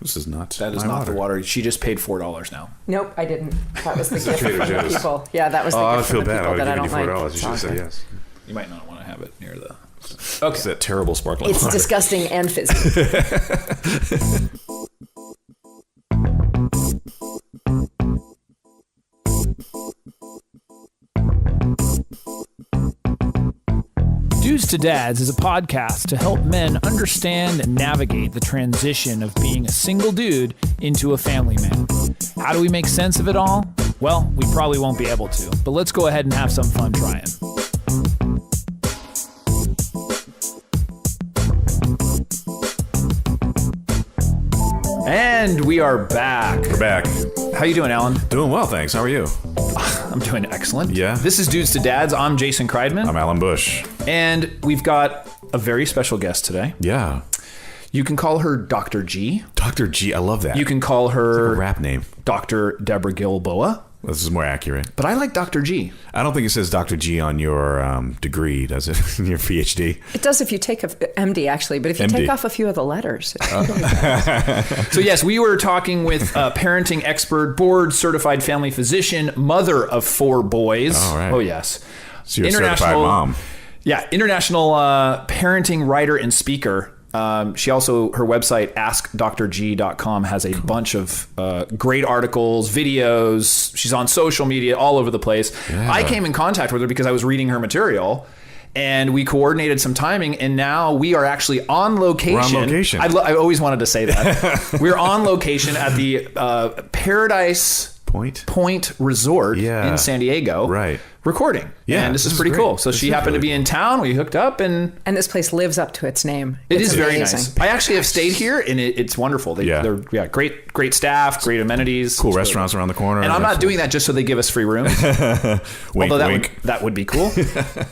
This is not. That is not the water. She just paid $4 now. Nope, I didn't. That was the gift Trader from the Joe's. people. Yeah, that was the gift from the people that I don't like. $4. You should have said yes. You might not want to have it near the... Okay. It's that terrible sparkling It's water. disgusting and fizzy. Dudes to Dads is a podcast to help men understand and navigate the transition of being a single dude into a family man. How do we make sense of it all? Well, we probably won't be able to, but let's go ahead and have some fun trying. And we are back. We're back. How you doing, Alan? Doing well, thanks. How are you? I'm doing excellent. Yeah. This is Dudes to Dads. I'm Jason Kreidman. I'm Alan Bush. And we've got a very special guest today. Yeah. You can call her Dr. G. Dr. G. I love that. You can call her... It's like a rap name. Dr. Deborah Gilboa. This is more accurate. But I like Dr. G. I don't think it says Dr. G on your degree, does it? In your PhD? It does if you take a MD, actually, but if you MD. take off a few of the letters. So yes, we were talking with a parenting expert, board certified family physician, mother of 4 boys. All right. Oh, yes. So you're a certified mom. Yeah, international parenting writer and speaker. She also, her website, askdrg.com, has a bunch of great articles, videos. She's on social media all over the place. Yeah. I came in contact with her because I was reading her material, and we coordinated some timing, and now we are actually on location. We're on location. I always wanted to say that. We're on location at the Paradise Point Resort in San Diego. Right. Recording. Yeah. And this is pretty cool. So she happened to be in town. We hooked up and this place lives up to its name. It It's is very amazing. nice. I actually have stayed here and it's wonderful. They're great staff, great amenities. Cool restaurants around the corner. And I'm not doing that just so they give us free rooms. Wink, Although wink. that would be cool.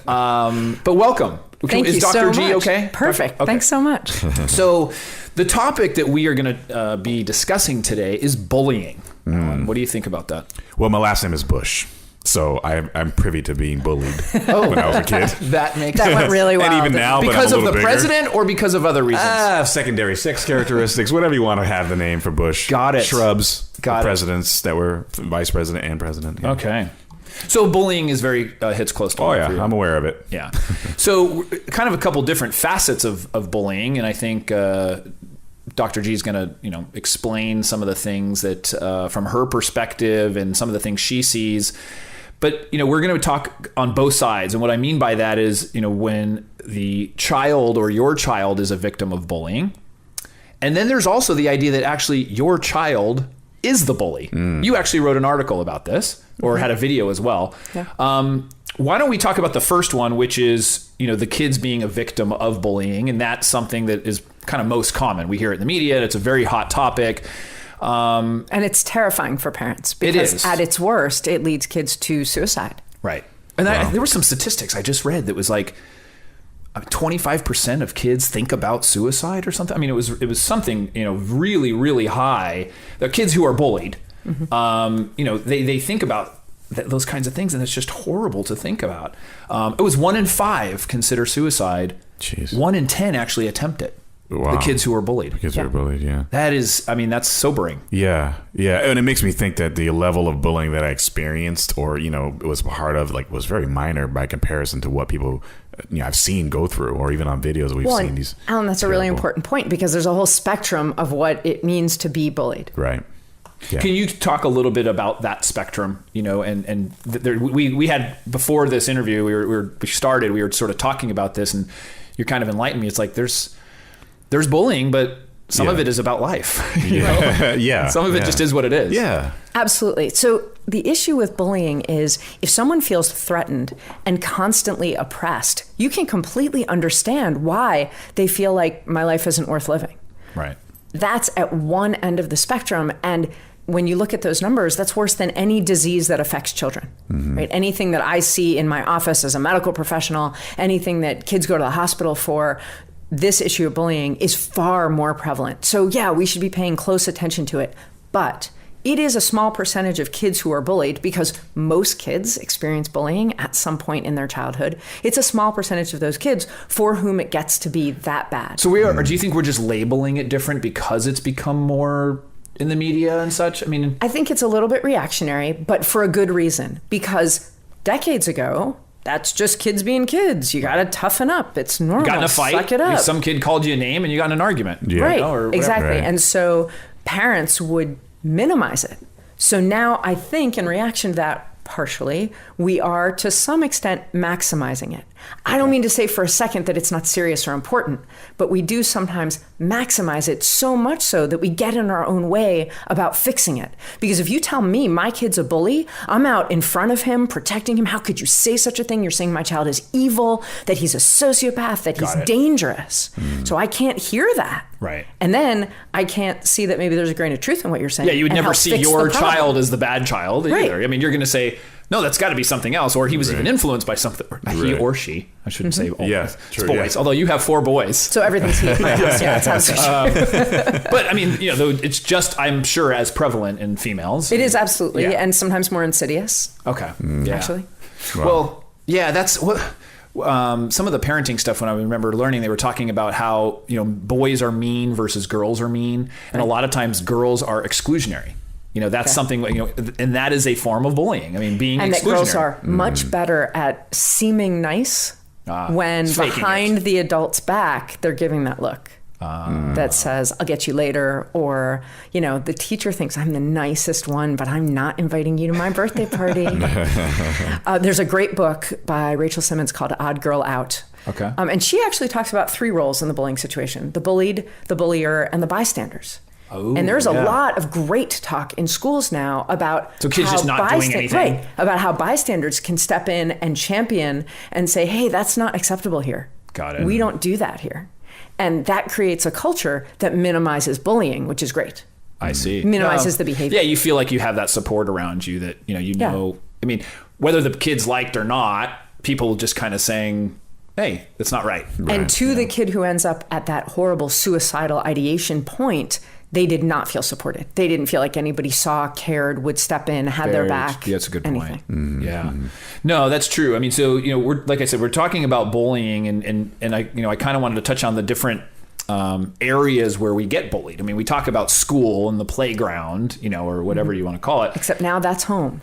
But welcome. Thank is you Dr. so G much. okay? Perfect. Okay. Thanks so much. So the topic that we are going to be discussing today is bullying. What do you think about that? Well, my last name is Bush. So I'm privy to being bullied when I was a kid. That makes That went really well. And even now, because but I'm of a the little bigger. president or because of other reasons? Secondary sex characteristics, whatever you want to have the name for Bush. Got it. Shrubs. Got it. Presidents that were vice president and president. Yeah. Okay. So bullying is very hits close to Oh, home yeah. for you. I'm aware of it. Yeah. So kind of a couple different facets of bullying. And I think Dr. G is going to, explain some of the things that from her perspective and some of the things she sees. But, we're going to talk on both sides. And what I mean by that is, when the child or your child is a victim of bullying. And then there's also the idea that actually your child is the bully. You actually wrote an article about this or had a video as well. Yeah. Why don't we talk about the first one, which is, the kids being a victim of bullying. And that's something that is kind of most common. We hear it in the media. It's a very hot topic. And it's terrifying for parents because at its worst, it leads kids to suicide. Right. And there were some statistics I just read that was like 25% of kids think about suicide or something. I mean, it was something, really, really high. The kids who are bullied, they think about those kinds of things, and it's just horrible to think about. It was 1 in 5 consider suicide. Jeez. 1 in 10 actually attempt it. Wow. The kids who are bullied. The kids who are bullied, yeah. That is, that's sobering. Yeah, yeah. And it makes me think that the level of bullying that I experienced or, was part of, was very minor by comparison to what people, I've seen go through, or even on videos we've seen these. Alan, that's a really important point because there's a whole spectrum of what it means to be bullied. Right. Yeah. Can you talk a little bit about that spectrum? We had, before this interview, we were sort of talking about this, and you kind of enlightened me. It's like there's bullying, but some of it is about life. Yeah. Some of it just is what it is. Yeah. Absolutely. So the issue with bullying is if someone feels threatened and constantly oppressed, you can completely understand why they feel like my life isn't worth living. Right. That's at one end of the spectrum. And when you look at those numbers, that's worse than any disease that affects children, right? Anything that I see in my office as a medical professional, anything that kids go to the hospital for, this issue of bullying is far more prevalent. So yeah, we should be paying close attention to it. But it is a small percentage of kids who are bullied, because most kids experience bullying at some point in their childhood. It's a small percentage of those kids for whom it gets to be that bad. So or do you think we're just labeling it different because it's become more in the media and such? I mean, I think it's a little bit reactionary, but for a good reason, because decades ago, that's just kids being kids. You got to toughen up. It's normal. You got in a fight. Suck it up. Some kid called you a name and you got in an argument. Yeah. Right. You know, or exactly. Right. And so parents would minimize it. So now I think in reaction to that, partially, we are to some extent maximizing it. I don't mean to say for a second that it's not serious or important, but we do sometimes maximize it, so much so that we get in our own way about fixing it. Because if you tell me my kid's a bully, I'm out in front of him, protecting him. How could you say such a thing? You're saying my child is evil, that he's a sociopath, that he's dangerous. So I can't hear that. Right. And then I can't see that maybe there's a grain of truth in what you're saying. Yeah, you would and never help see fix your the problem. child as the bad child Right. either. I mean, you're going to say, no, that's got to be something else. Or he was even influenced by something. Or he Right. or she. I shouldn't say always. Yeah, It's true, boys. yeah. Although you have 4 boys. So everything's he. Yeah, it's absolutely. But I mean, you know, though it's just, I'm sure, as prevalent in females. It is absolutely, Yeah. and sometimes more insidious, Okay. Yeah. actually. Well, yeah, that's what some of the parenting stuff. When I remember learning, they were talking about how, you know, boys are mean versus girls are mean, and a lot of times girls are exclusionary. You know, that's something, you know, and that is a form of bullying. I mean, being And that exclusionary. girls are much better at seeming nice when faking behind it. the adult's back, they're giving that look that says, I'll get you later. Or, you know, the teacher thinks I'm the nicest one, but I'm not inviting you to my birthday party. There's a great book by Rachel Simmons called Odd Girl Out. Okay. And she actually talks about 3 roles in the bullying situation: the bullied, the bullier, and the bystanders. And there's a lot of great talk in schools now about So kids just not doing anything. Right, about how bystanders can step in and champion and say, hey, that's not acceptable here. Got it. We don't do that here. And that creates a culture that minimizes bullying, which is great. I see. Minimizes the behavior. Yeah, you feel like you have that support around you that, you Yeah. know, I mean, whether the kid's liked or not, people just kind of saying, hey, that's not right. And to the kid who ends up at that horrible suicidal ideation point, they did not feel supported. They didn't feel like anybody saw, cared, would step in, had their back. Yeah, that's a good anything. point. Yeah. No, that's true. I mean, so, you know, we're, like I said, we're talking about bullying and I, you know, I kind of wanted to touch on the different areas where we get bullied. I mean, we talk about school and the playground, you know, or whatever you want to call it. Except now that's home.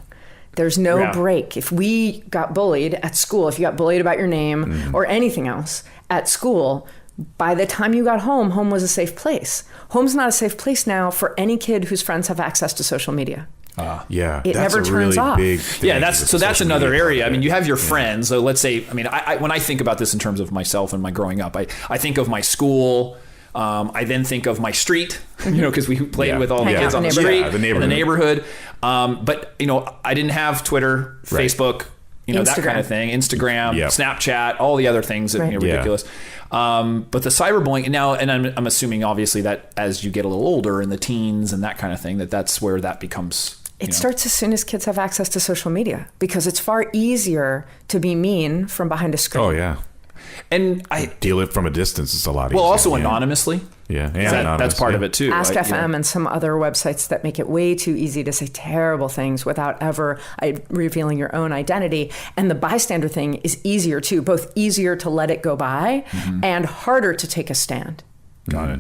There's no Yeah. break. If we got bullied at school, if you got bullied about your name or anything else at school, by the time you got home, home was a safe place. Home's not a safe place now for any kid whose friends have access to social media. Yeah, It that's never a turns really off. big thing. Yeah, that's the social another media area. part I of mean, it. you have your friends. So let's say, I mean, I when I think about this in terms of myself and my growing up, I think of my school. I then think of my street, you know, because we played Yeah. with all the Hang kids out on the in street, Yeah, the in the neighborhood. neighborhood. But, you know, I didn't have Twitter, Right. Facebook, you know, that Instagram. kind of thing, Instagram, Yep. Snapchat, all the other things that Right. you know, Yeah. ridiculous. But the cyberbullying now, and I'm assuming obviously that as you get a little older in the teens and that kind of thing, that's where that becomes. It starts as soon as kids have access to social media, because it's far easier to be mean from behind a screen. Oh yeah, And I, deal it from a distance. It's a lot easier. well, also yeah. anonymously. Yeah, and That's anonymous, part yeah. of it too. Ask right? You know. FM and some other websites that make it way too easy to say terrible things without ever revealing your own identity. And the bystander thing is easier too, both easier to let it go by and harder to take a stand. Got it.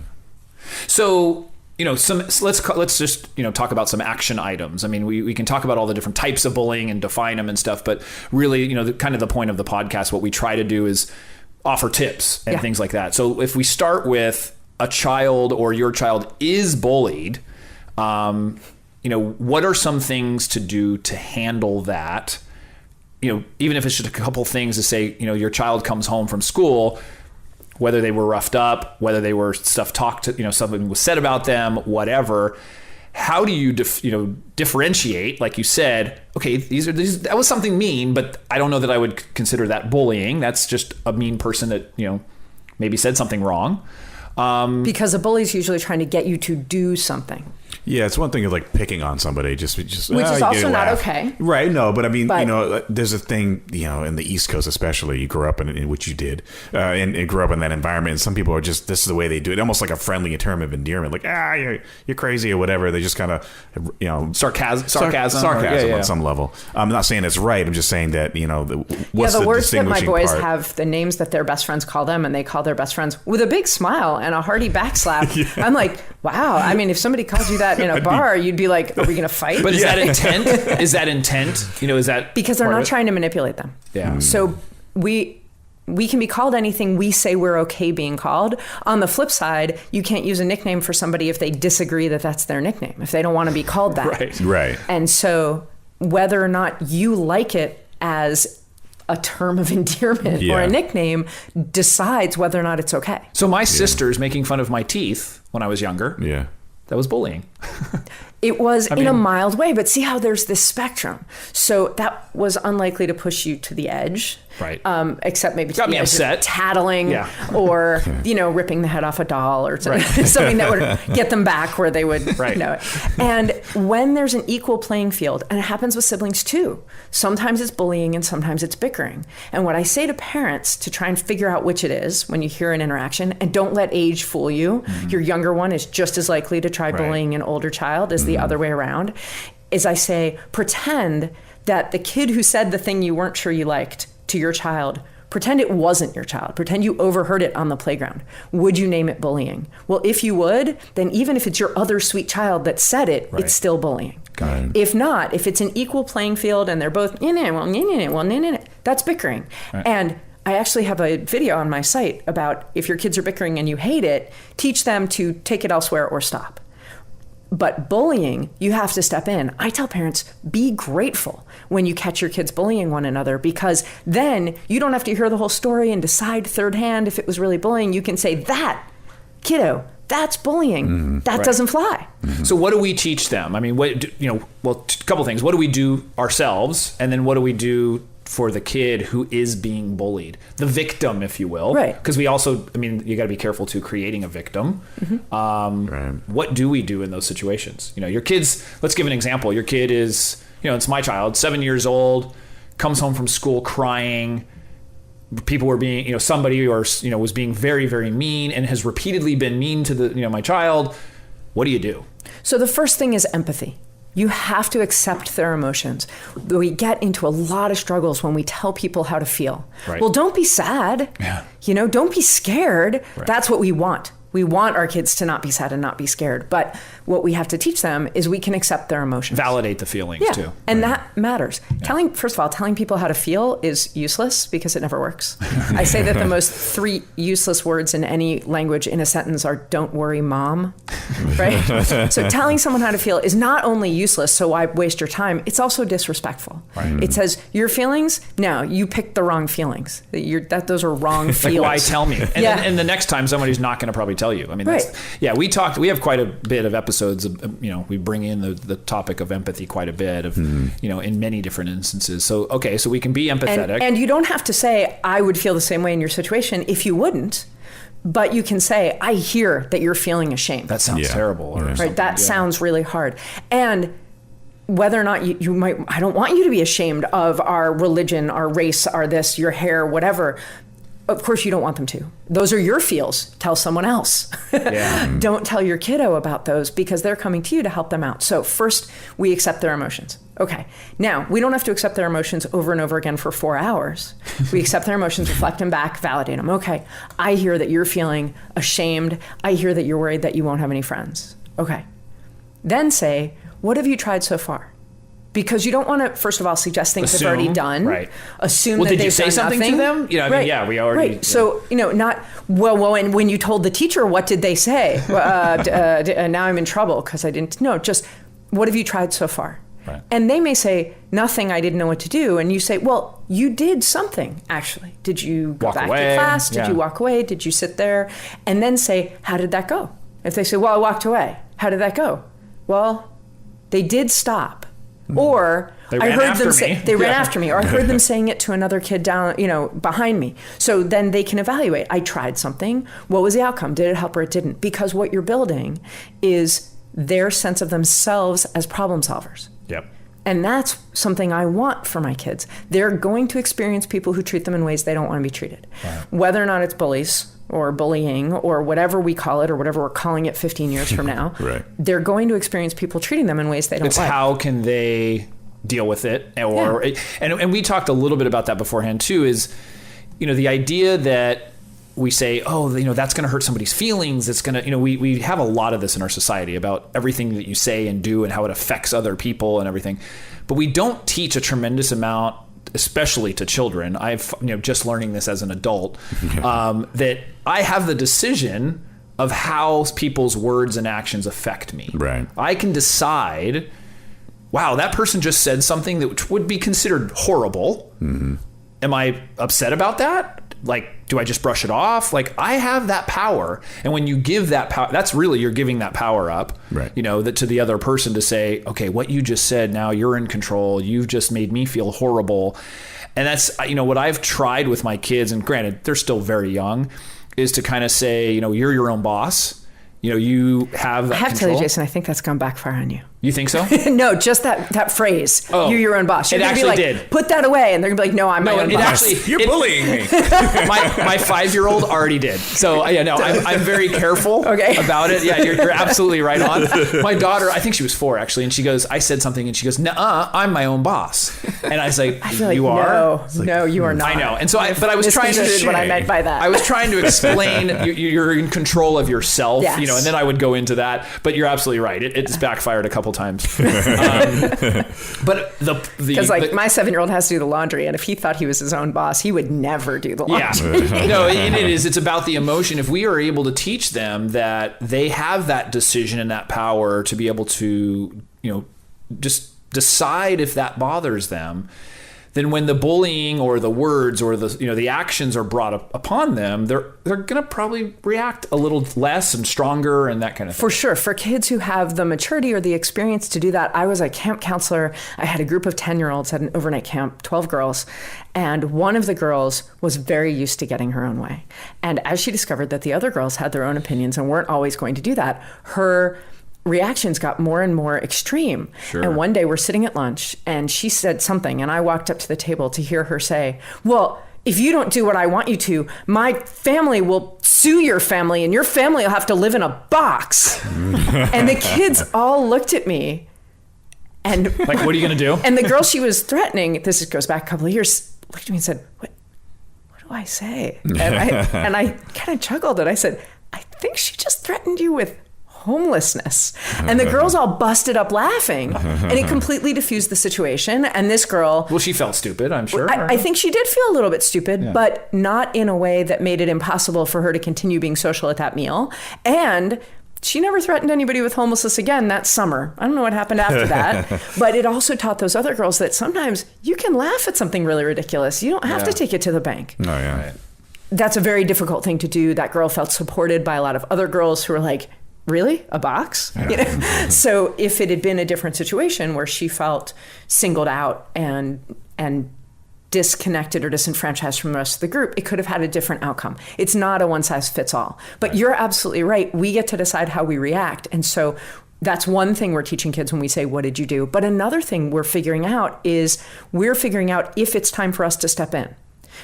So, you know, so let's just, you know, talk about some action items. I mean, we can talk about all the different types of bullying and define them and stuff, but really, you know, kind of the point of the podcast, what we try to do is offer tips and things like that. So if we start with a child or your child is bullied, you know, what are some things to do to handle that? You know, even if it's just a couple things to say, you know, your child comes home from school, whether they were roughed up, whether they were something was said about them, whatever. How do you, differentiate? Like you said, okay, that was something mean, but I don't know that I would consider that bullying. That's just a mean person that, you know, maybe said something wrong. Because a bully's usually trying to get you to do something. Yeah, it's one thing of like picking on somebody, just which is also not okay. Right? No, but I mean, there's a thing, in the East Coast especially. You grew up in which you did, and grew up in that environment. And some people are just, this is the way they do it, almost like a friendly term of endearment, like you're crazy or whatever. They just kind of sarcasm on some level. I'm not saying it's right. I'm just saying that what's the words that my distinguishing boys part? have the names that their best friends call them, and they call their best friends with a big smile and a hearty backslap. I'm like, wow. I mean, if somebody calls you that in a bar, you'd be like, are we going to fight? But is that intent? Is that intent? Is that because they're not trying to manipulate them? Yeah. So we can be called anything we say we're okay being called. On the flip side, you can't use a nickname for somebody if they disagree that that's their nickname, if they don't want to be called that. Right. And so whether or not you like it as a term of endearment or a nickname decides whether or not it's okay. So my sister's making fun of my teeth when I was younger. Yeah. That was bullying. It was in a mild way, but see how there's this spectrum. So that was unlikely to push you to the edge. Right. Except maybe got me upset, tattling, or ripping the head off a doll or something, something that would get them back where they would know it. And when there's an equal playing field, and it happens with siblings too, sometimes it's bullying and sometimes it's bickering. And what I say to parents to try and figure out which it is when you hear an interaction, and don't let age fool you. Your younger one is just as likely to try bullying an older child as the other way around, is I say, pretend that the kid who said the thing you weren't sure you liked to your child, pretend it wasn't your child. Pretend you overheard it on the playground. Would you name it bullying? Well, if you would, then even if it's your other sweet child that said it, it's still bullying. Got it. If not, if it's an equal playing field and they're both, that's bickering. Right. And I actually have a video on my site about if your kids are bickering and you hate it, teach them to take it elsewhere or stop. But bullying, you have to step in. I tell parents, be grateful when you catch your kids bullying one another, because then you don't have to hear the whole story and decide third hand if it was really bullying. You can say, that, kiddo, that's bullying. That doesn't fly. So what do we teach them? I mean, a couple things. What do we do ourselves? And then what do we do for the kid who is being bullied, the victim, if you will, right? Because we also, you got to be careful too, creating a victim. What do we do in those situations? Your kids. Let's give an example. Your kid is, it's my child, 7 years old, comes home from school crying. People were being, somebody was being very, very mean and has repeatedly been mean to my child. What do you do? So the first thing is empathy. You have to accept their emotions. We get into a lot of struggles when we tell people how to feel. Right. Well, don't be sad. Yeah. Don't be scared. Right. That's what we want. We want our kids to not be sad and not be scared. But what we have to teach them is we can accept their emotions. Validate the feelings too. And that matters. First of all, telling people how to feel is useless because it never works. I say that the most 3 useless words in any language in a sentence are "don't worry, mom," right? So telling someone how to feel is not only useless, so why waste your time? It's also disrespectful. Right. It says your feelings. No, you picked the wrong feelings. Those are wrong feelings. Like, why tell me? And the next time somebody's not going to probably tell you. We have quite a bit of episodes of, we bring in the topic of empathy quite a bit of, in many different instances. So, okay, so we can be empathetic. And you don't have to say, I would feel the same way in your situation if you wouldn't, but you can say, I hear that you're feeling ashamed. That sounds terrible. Or right. That sounds really hard. And whether or not you might, I don't want you to be ashamed of our religion, our race, our this, your hair, whatever. Of course, you don't want them to. Those are your feels. Tell someone else. Don't tell your kiddo about those because they're coming to you to help them out. So first, we accept their emotions. Okay. Now, we don't have to accept their emotions over and over again for 4 hours. We accept their emotions, reflect them back, validate them. Okay. I hear that you're feeling ashamed. I hear that you're worried that you won't have any friends. Okay. Then say, what have you tried so far? Because you don't want to, first of all, suggest things they've already done. Right. Assume that they've did you say done something nothing. to them? We already. Right. So, not, and when you told the teacher, what did they say? Now I'm in trouble because I didn't know. Just, what have you tried so far? Right. And they may say, nothing, I didn't know what to do. And you say, well, you did something, actually. Did you go back to class? Did you walk away? Did you sit there? And then say, how did that go? If they say, well, I walked away. How did that go? Well, they did stop. Or I heard them say they ran after me, or I heard them saying it to another kid down, behind me. So then they can evaluate. I tried something. What was the outcome? Did it help or it didn't? Because what you're building is their sense of themselves as problem solvers. Yep. And that's something I want for my kids. They're going to experience people who treat them in ways they don't want to be treated. Right. Whether or not it's bullies or bullying or whatever we call it or whatever we're calling it 15 years from now, right. They're going to experience people treating them in ways they don't it's like. How can they deal with it? Or and we talked a little bit about that beforehand too, is, the idea that we say, that's going to hurt somebody's feelings. It's going to, we have a lot of this in our society about everything that you say and do and how it affects other people and everything. But we don't teach a tremendous amount, especially to children. I've, just learning this as an adult, that I have the decision of how people's words and actions affect me. Right. I can decide, wow, that person just said something that would be considered horrible. Mm-hmm. Am I upset about that? Like, do I just brush it off? Like, I have that power. And when you give that power, that's really, you're giving that power up, right. That to the other person to say, okay, what you just said, now you're in control. You've just made me feel horrible. And that's, what I've tried with my kids, and granted, they're still very young, is to kind of say, you're your own boss. You have that I have control. to tell you, Jason, I think that's gone backfire on you. You think so? No, just that phrase. Oh, you're your own boss. You're it gonna be actually like, did. Put that away, and they're gonna be like, no, I'm my own boss. You're bullying me. My 5-year-old already did. So I'm very careful about it. Yeah, you're absolutely right on. My daughter, I think she was 4 actually, and she goes, I said something, and she goes, "Nuh-uh, I'm my own boss." And I was like, I feel like, you are? No, you are not. I know. And so but I was trying to what I meant by that. I was trying to explain you're in control of yourself, yes. And then I would go into that. But you're absolutely right. It's backfired a couple times. But because my 7-year-old has to do the laundry, and if he thought he was his own boss, he would never do the laundry. Yeah. No, and it is. It's about the emotion. If we are able to teach them that they have that decision and that power to be able to, just decide if that bothers them, then when the bullying or the words or the actions are brought upon them, they're going to probably react a little less and stronger and that kind of thing. For sure. For kids who have the maturity or the experience to do that, I was a camp counselor. I had a group of 10-year-olds at an overnight camp, 12 girls, and one of the girls was very used to getting her own way. And as she discovered that the other girls had their own opinions and weren't always going to do that, her reactions got more and more extreme. Sure. And one day we're sitting at lunch and she said something, and I walked up to the table to hear her say, well, if you don't do what I want you to, my family will sue your family and your family will have to live in a box. And the kids all looked at me and like, what are you going to do? And the girl she was threatening, this goes back a couple of years, looked at me and said, what do I say? And I kind of chuckled and I said, I think she just threatened you with homelessness. And the girls all busted up laughing, and it completely diffused the situation. And this girl, well, she felt stupid, I'm sure. I think she did feel a little bit stupid, but not in a way that made it impossible for her to continue being social at that meal. And she never threatened anybody with homelessness again that summer. I don't know what happened after that, but it also taught those other girls that sometimes you can laugh at something really ridiculous. You don't have to take it to the bank. Oh, yeah. Right. That's a very difficult thing to do. That girl felt supported by a lot of other girls who were like, really? A box? So if it had been a different situation where she felt singled out and disconnected or disenfranchised from the rest of the group, it could have had a different outcome. It's not a one size fits all. But you're absolutely right. We get to decide how we react. And so that's one thing we're teaching kids when we say, what did you do? But another thing we're figuring out is if it's time for us to step in.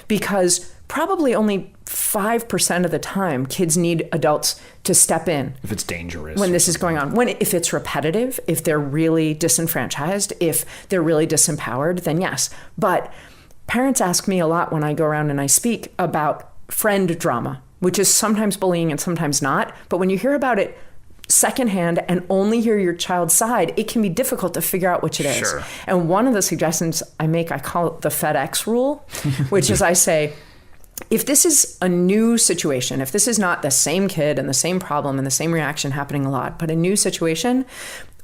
Because probably only 5% of the time kids need adults to step in. If it's dangerous. When this is going on. If it's repetitive, if they're really disenfranchised, if they're really disempowered, then yes. But parents ask me a lot when I go around and I speak about friend drama, which is sometimes bullying and sometimes not. But when you hear about it secondhand and only hear your child's side, it can be difficult to figure out which it is. Sure. And one of the suggestions I make, I call it the FedEx rule, which is I say, if this is a new situation, if this is not the same kid and the same problem and the same reaction happening a lot, but a new situation,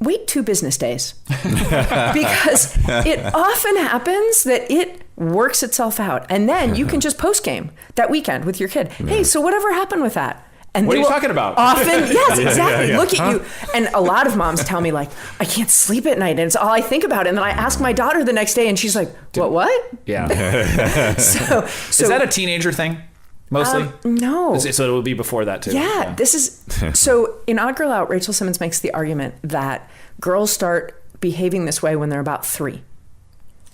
wait 2 business days. Because it often happens that it works itself out. And then you can just post game that weekend with your kid. Hey, so whatever happened with that? And what are you talking about? Often, yes, exactly. Look at you. And a lot of moms tell me, like, I can't sleep at night, and it's all I think about. And then I ask my daughter the next day, and she's like, what? Yeah. So is that a teenager thing? mostly? No. So it would be before that too. Yeah. This is so in Odd Girl Out, Rachel Simmons makes the argument that girls start behaving this way when they're about 3.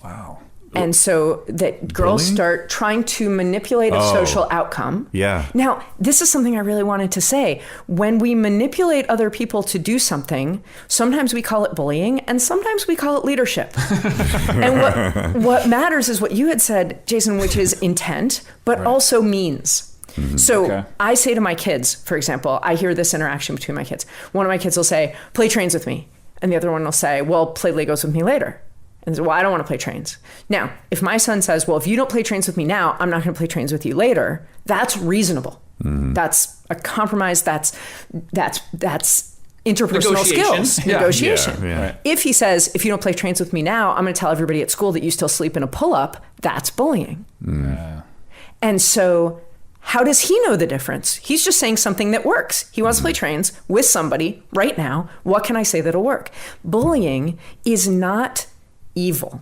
Wow. And so that girls start trying to manipulate a social outcome. Yeah. Now, this is something I really wanted to say. When we manipulate other people to do something, sometimes we call it bullying and sometimes we call it leadership. And what matters is what you had said, Jason, which is intent, but also means. So I say to my kids, for example, I hear this interaction between my kids. One of my kids will say, play trains with me. And the other one will say, well, play Legos with me later. And say, well, I don't want to play trains. Now, if my son says, well, if you don't play trains with me now, I'm not going to play trains with you later, that's reasonable. That's a compromise. That's interpersonal skills. Negotiation. Yeah. Right. If he says, if you don't play trains with me now, I'm going to tell everybody at school that you still sleep in a pull-up, that's bullying. And so how does he know the difference? He's just saying something that works. He wants to play trains with somebody right now. What can I say that'll work? Bullying is not evil.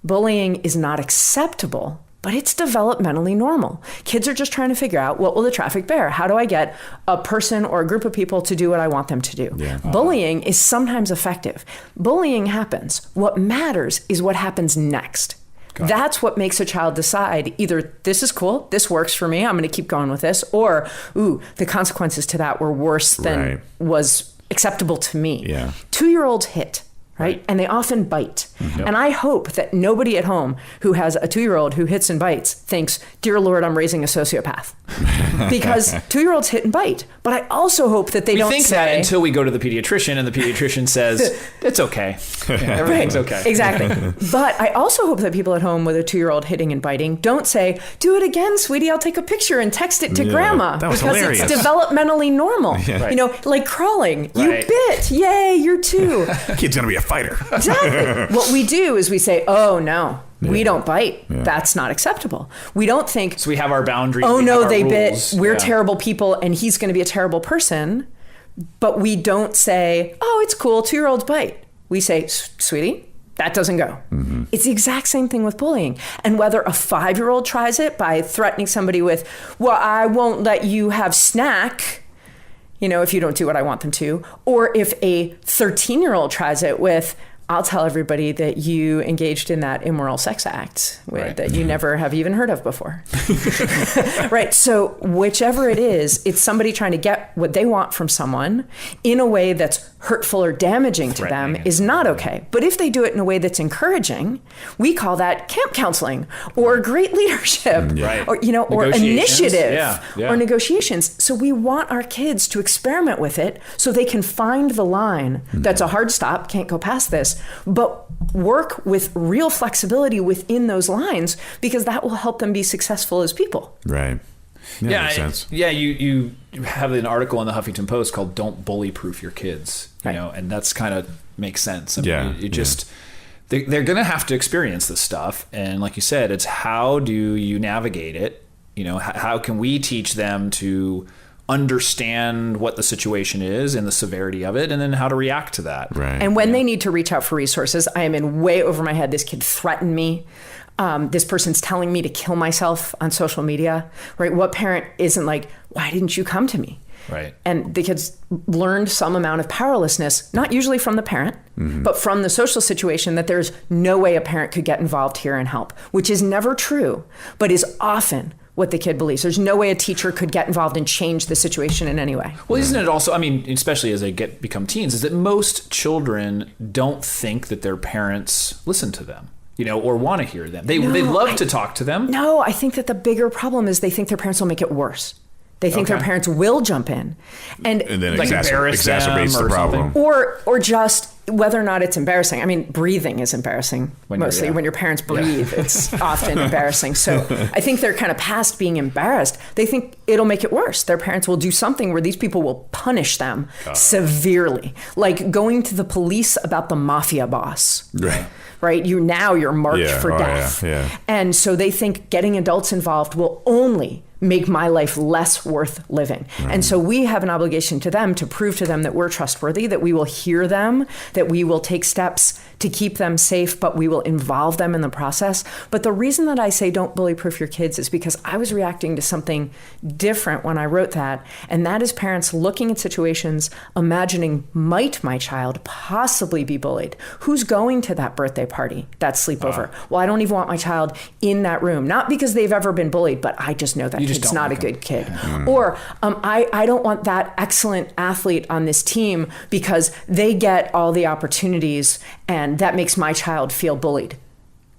Bullying is not acceptable, but it's developmentally normal. Kids are just trying to figure out, what will the traffic bear? How do I get a person or a group of people to do what I want them to do? Yeah. Bullying is sometimes effective. Bullying happens. What matters is what happens next. That's what makes a child decide either this is cool, this works for me, I'm going to keep going with this, or, ooh, the consequences to that were worse than was acceptable to me. 2-year-olds hit. Right? And they often bite. And I hope that nobody at home who has a 2-year-old who hits and bites thinks, dear Lord, I'm raising a sociopath. Because 2-year-olds hit and bite. But I also hope that they don't think say... that until we go to the pediatrician and the pediatrician says, it's okay. Everything's okay. Exactly. But I also hope that people at home with a 2-year-old hitting and biting don't say, do it again, sweetie, I'll take a picture and text it to grandma. That was because hilarious. It's developmentally normal. You know, like crawling. You bit. Yay, you're 2. Kid's going to be a fighter. Exactly. What we do is we say, oh, no, we don't bite. That's not acceptable. We don't think... So we have our boundaries. Oh, no, they rules. bit. We're terrible people and he's going to be a terrible person. But we don't say, oh, it's cool, 2-year-olds bite. We say, sweetie, that doesn't go. It's the exact same thing with bullying. And whether a 5-year-old tries it by threatening somebody with, well, I won't let you have snack, you know, if you don't do what I want them to, or if a 13-year-old tries it with, I'll tell everybody that you engaged in that immoral sex act that you never have even heard of before. Right. So whichever it is, it's somebody trying to get what they want from someone in a way that's hurtful or damaging to them is not okay. But if they do it in a way that's encouraging, we call that camp counseling or great leadership or, you know, or initiative or negotiations. So we want our kids to experiment with it so they can find the line that's a hard stop, can't go past this, but work with real flexibility within those lines because that will help them be successful as people. Right. Yeah, makes sense. Yeah, you have an article in the Huffington Post called "Don't Bully Proof Your Kids," you know, and that's kind of makes sense. I mean, it just they're going to have to experience this stuff, and like you said, it's how do you navigate it? You know, how can we teach them to understand what the situation is and the severity of it, and then how to react to that. Right. And when they need to reach out for resources, I am in way over my head. This kid threatened me. This person's telling me to kill myself on social media, right? What parent isn't like, why didn't you come to me? Right. And the kids learned some amount of powerlessness, not usually from the parent, but from the social situation that there's no way a parent could get involved here and help, which is never true, but is often what the kid believes. There's no way a teacher could get involved and change the situation in any way. Well, isn't it also, I mean, especially as they become teens, is that most children don't think that their parents listen to them, you know, or want to hear them. They love to talk to them. No, I think that the bigger problem is they think their parents will make it worse. They think their parents will jump in. And then like exacerbates the problem. Or just whether or not it's embarrassing. I mean, breathing is embarrassing. Mostly when your parents breathe, it's often embarrassing. So I think they're kind of past being embarrassed. They think it'll make it worse. Their parents will do something where these people will punish them severely. Like going to the police about the mafia boss. Right? You're marked for death. And so they think getting adults involved will only make my life less worth living. And so we have an obligation to them to prove to them that we're trustworthy, that we will hear them, that we will take steps to keep them safe, but we will involve them in the process. But the reason that I say don't bully proof your kids is because I was reacting to something different when I wrote that. And that is parents looking at situations, imagining, might my child possibly be bullied? Who's going to that birthday party, that sleepover? Well, I don't even want my child in that room. Not because they've ever been bullied, but I just know that kid's not a good kid. Or I don't want that excellent athlete on this team because they get all the opportunities and that makes my child feel bullied.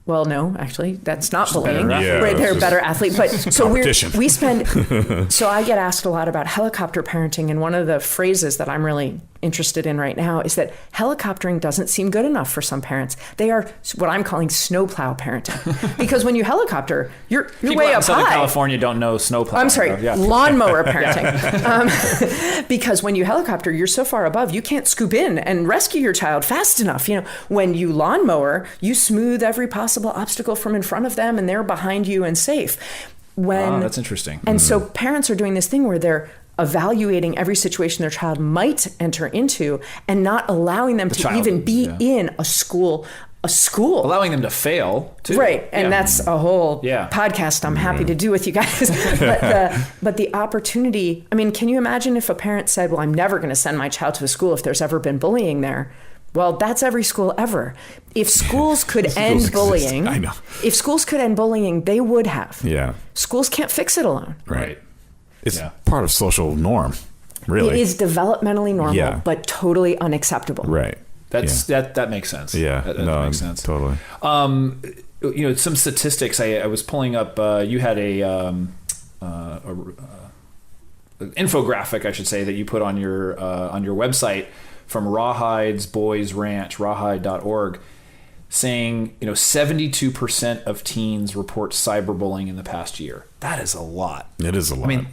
Well, no, actually, that's not bullying. Right, they're a better athlete. But so we spend. So I get asked a lot about helicopter parenting, and one of the phrases that I'm really interested in right now is that helicoptering doesn't seem good enough for some parents. They are what I'm calling snowplow parenting, because when you helicopter, you're way up high. Southern California don't know snowplow. I'm sorry, lawnmower parenting. Because when you helicopter, you're so far above, you can't scoop in and rescue your child fast enough. You know, when you lawnmower, you smooth every possible obstacle from in front of them, and they're behind you and safe. That's interesting. And so parents are doing this thing where they're evaluating every situation their child might enter into and not allowing them to even be in a school. Allowing them to fail, too. Right. And that's a whole podcast I'm happy to do with you guys. But the opportunity, I mean, can you imagine if a parent said, well, I'm never going to send my child to a school if there's ever been bullying there? Well, that's every school ever. If schools could end bullying, I know. If schools could end bullying, they would have. Yeah. Schools can't fix it alone. Right. It's part of social norm, really. It is developmentally normal, but totally unacceptable. Right. That makes sense. Yeah. That makes sense. Totally. You know, some statistics I was pulling up. You had a infographic, I should say, that you put on your website from Rawhide's Boys Ranch, rawhide.org, saying 72% of teens report cyberbullying in the past year. That is a lot. It is a lot. I mean,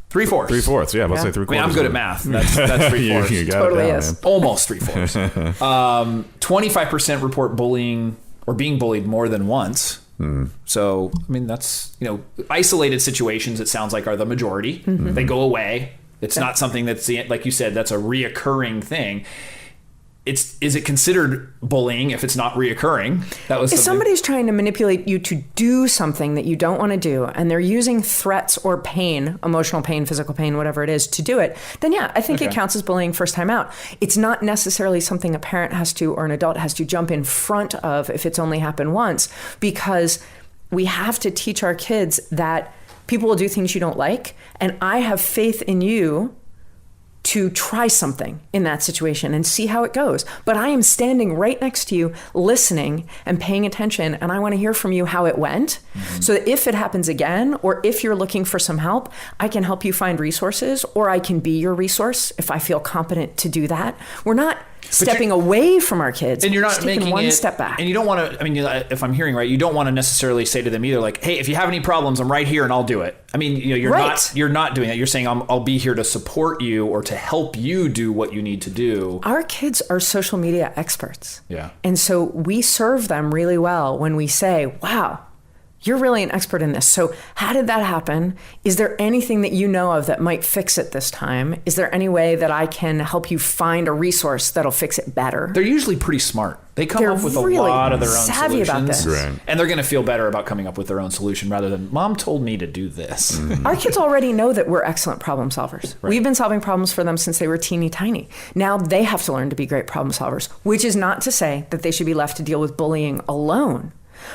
3/4. 3/4. Yeah, let's say 3/4. I mean, I'm good at math. That's 3/4. you got totally it down, is. man. Almost 3/4. 25% report bullying or being bullied more than once. So, I mean, that's, isolated situations, it sounds like, are the majority. They go away. It's not something that's, like you said, that's a reoccurring thing. Is it considered bullying if it's not reoccurring? If somebody's trying to manipulate you to do something that you don't want to do, and they're using threats or pain, emotional pain, physical pain, whatever it is, to do it, then I think it counts as bullying first time out. It's not necessarily something a parent has to or an adult has to jump in front of if it's only happened once, because we have to teach our kids that people will do things you don't like, and I have faith in you to try something in that situation and see how it goes. But I am standing right next to you, listening and paying attention, and I want to hear from you how it went. So that if it happens again, or if you're looking for some help, I can help you find resources, or I can be your resource if I feel competent to do that. We're not stepping away from our kids, and you're not taking making one step back. And you don't want to, I mean, if I'm hearing right, you don't want to necessarily say to them either, like, hey, if you have any problems, I'm right here and I'll do it. I mean, you're not doing that. You're saying I'll be here to support you or to help you do what you need to do. Our kids are social media experts. Yeah. And so we serve them really well when we say, wow, you're really an expert in this. So how did that happen? Is there anything that you know of that might fix it this time? Is there any way that I can help you find a resource that'll fix it better? They're usually pretty smart. They come up with really a lot of their own savvy solutions. About this. Right. And they're going to feel better about coming up with their own solution rather than, Mom told me to do this. Our kids already know that we're excellent problem solvers. Right. We've been solving problems for them since they were teeny tiny. Now they have to learn to be great problem solvers, which is not to say that they should be left to deal with bullying alone,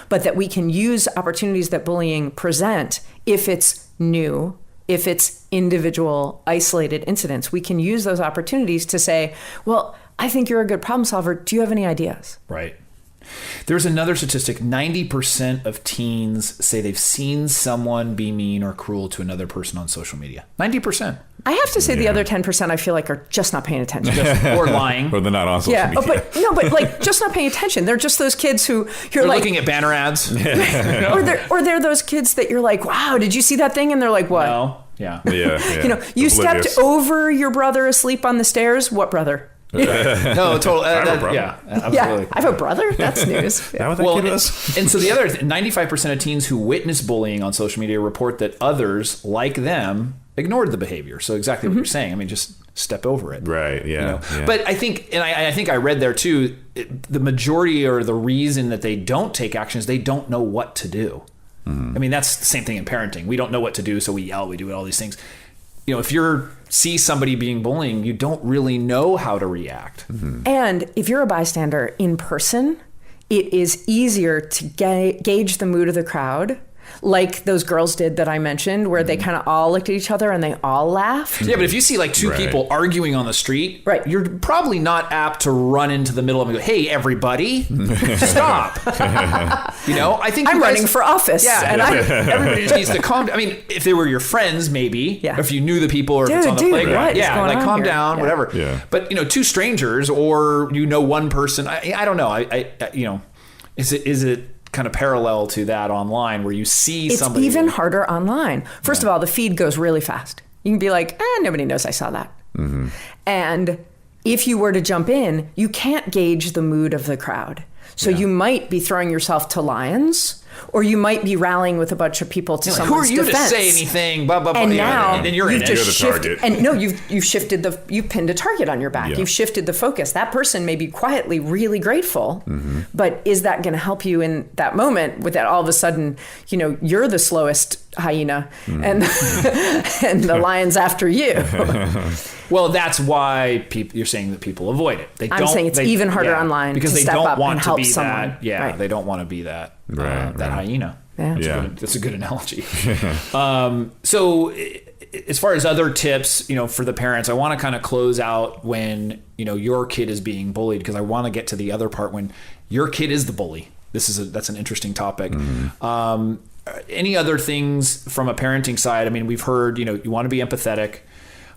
but that we can use opportunities that bullying present if it's new, if it's individual, isolated incidents. We can use those opportunities to say, well, I think you're a good problem solver. Do you have any ideas? Right. There's another statistic. 90% of teens say they've seen someone be mean or cruel to another person on social media. 90%. I have to say the other 10% I feel like are just not paying attention. Or lying. Or they're not on social media. But like just not paying attention. They're just those kids who you're like looking at banner ads. or they're those kids that you're like, wow, did you see that thing? And they're like, what? No. Yeah. You stepped over your brother asleep on the stairs. What brother? No, totally. I have a brother. Yeah, Yeah, absolutely. I have a brother. That's news. Is that what that kid was? And so the other 95% of teens who witness bullying on social media report that others like them ignored the behavior. So exactly what you're saying. I mean, just step over it. Right. Yeah. You know? Yeah. But I think, and I think I read there too, the majority or the reason that they don't take action is they don't know what to do. I mean, that's the same thing in parenting. We don't know what to do, so we yell, we do all these things. You know, if you see somebody being bullying, you don't really know how to react. And if you're a bystander in person, it is easier to gauge the mood of the crowd, like those girls did that I mentioned, where they kind of all looked at each other and they all laughed. Yeah, but if you see like two Right. people arguing on the street, Right. you're probably not apt to run into the middle of them and go, "Hey, everybody, stop!" You know, I think I'm you guys- running for office. Yeah, and everybody just needs to calm down. I mean, if they were your friends, maybe. Yeah. If you knew the people, or if it's on the Dude, playground, what is yeah, going like on calm here? down, Yeah. whatever. Yeah. But you know, two strangers, or you know, one person. I don't know. I you know, is it kind of parallel to that online where you see it's somebody? even harder online. First of all, the feed goes really fast. You can be like, nobody knows I saw that. And if you were to jump in, you can't gauge the mood of the crowd. So you might be throwing yourself to lions, or you might be rallying with a bunch of people to Like, who are someone's you defense. to say anything? Blah blah blah. And Yeah, now and then you're in you've it. just You're the shifted, target. and no, you've shifted you've pinned a target on your back. Yeah. You've shifted the focus. That person may be quietly really grateful, but is that going to help you in that moment? With that, all of a sudden, you know, you're the slowest hyena, and and the lion's after you. Well, that's why you're saying that people avoid it. They I'm don't, saying it's even harder online because to they step don't up want and to help be someone. that. Yeah, Right. they don't want to be that Right, that right. hyena. Yeah. Yeah. That's a good analogy. So as far as other tips, you know, for the parents, I want to kind of close out when, you know, your kid is being bullied, because I want to get to the other part when your kid is the bully. That's an interesting topic. Any other things from a parenting side? I mean, we've heard, you know, you want to be empathetic.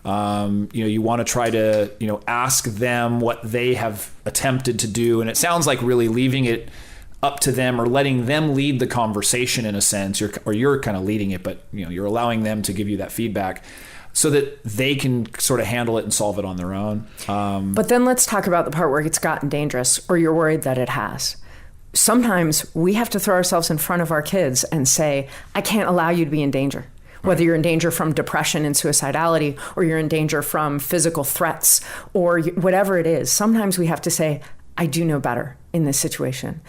You know, you want to try to, you know, ask them what they have attempted to do. And it sounds like really leaving it up to them, or letting them lead the conversation in a sense, or you're kind of leading it, but you know, you're allowing them to give you that feedback so that they can sort of handle it and solve it on their own. But then let's talk about the part where it's gotten dangerous, or you're worried that it has. Sometimes we have to throw ourselves in front of our kids and say, I can't allow you to be in danger. Whether you're in danger from depression and suicidality, or you're in danger from physical threats, or whatever it is, sometimes we have to say, I do know better in this situation.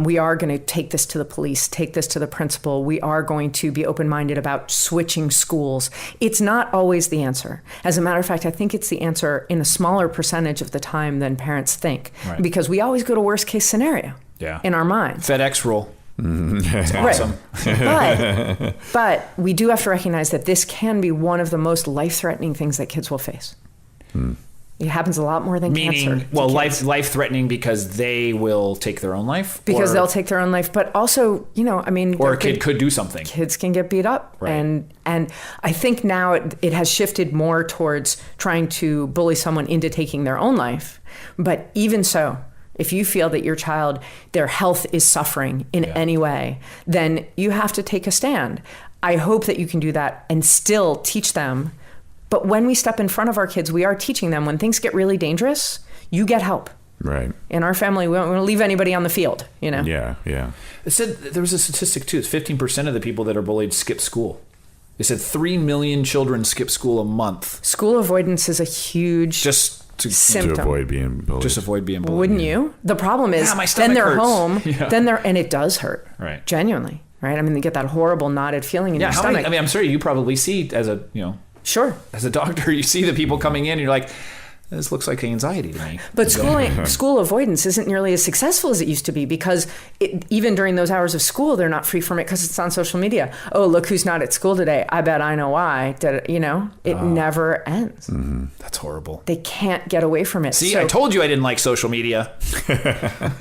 We are going to take this to the police, take this to the principal. We are going to be open-minded about switching schools. It's not always the answer. As a matter of fact, I think it's the answer in a smaller percentage of the time than parents think, Right. because we always go to worst case scenario in our minds. FedEx rule. It's awesome. But we do have to recognize that this can be one of the most life-threatening things that kids will face. It happens a lot more than cancer. Meaning, to well, kids. life threatening because they will take their own life? Because or, they'll take their own life, but also, you know, I mean, or a kid could do something. kids can get beat up, Right. and I think now it has shifted more towards trying to bully someone into taking their own life. But even so, if you feel that your child, their health is suffering in any way, then you have to take a stand. I hope that you can do that and still teach them. But when we step in front of our kids, we are teaching them when things get really dangerous, you get help. Right. In our family, we don't want to leave anybody on the field, you know? Yeah. Yeah. It said there was a statistic too. It's 15% of the people that are bullied skip school. They said 3 million children skip school a month. School avoidance is a huge Just to symptom. To avoid being bullied. just avoid being bullied. Wouldn't you? The problem is, Yeah, my then stomach they're hurts. home, Yeah. and it does hurt. Right. Genuinely, right? I mean, they get that horrible knotted feeling in Yeah, your how stomach. many, I mean, I'm sure you probably see as a, you know, Sure. as a doctor, you see the people coming in and you're like, this looks like anxiety to me. But school avoidance isn't nearly as successful as it used to be, because even during those hours of school, they're not free from it because it's on social media. Oh, look who's not at school today. I bet I know why. You know, it never ends. That's horrible. They can't get away from it. See, So I told you I didn't like social media.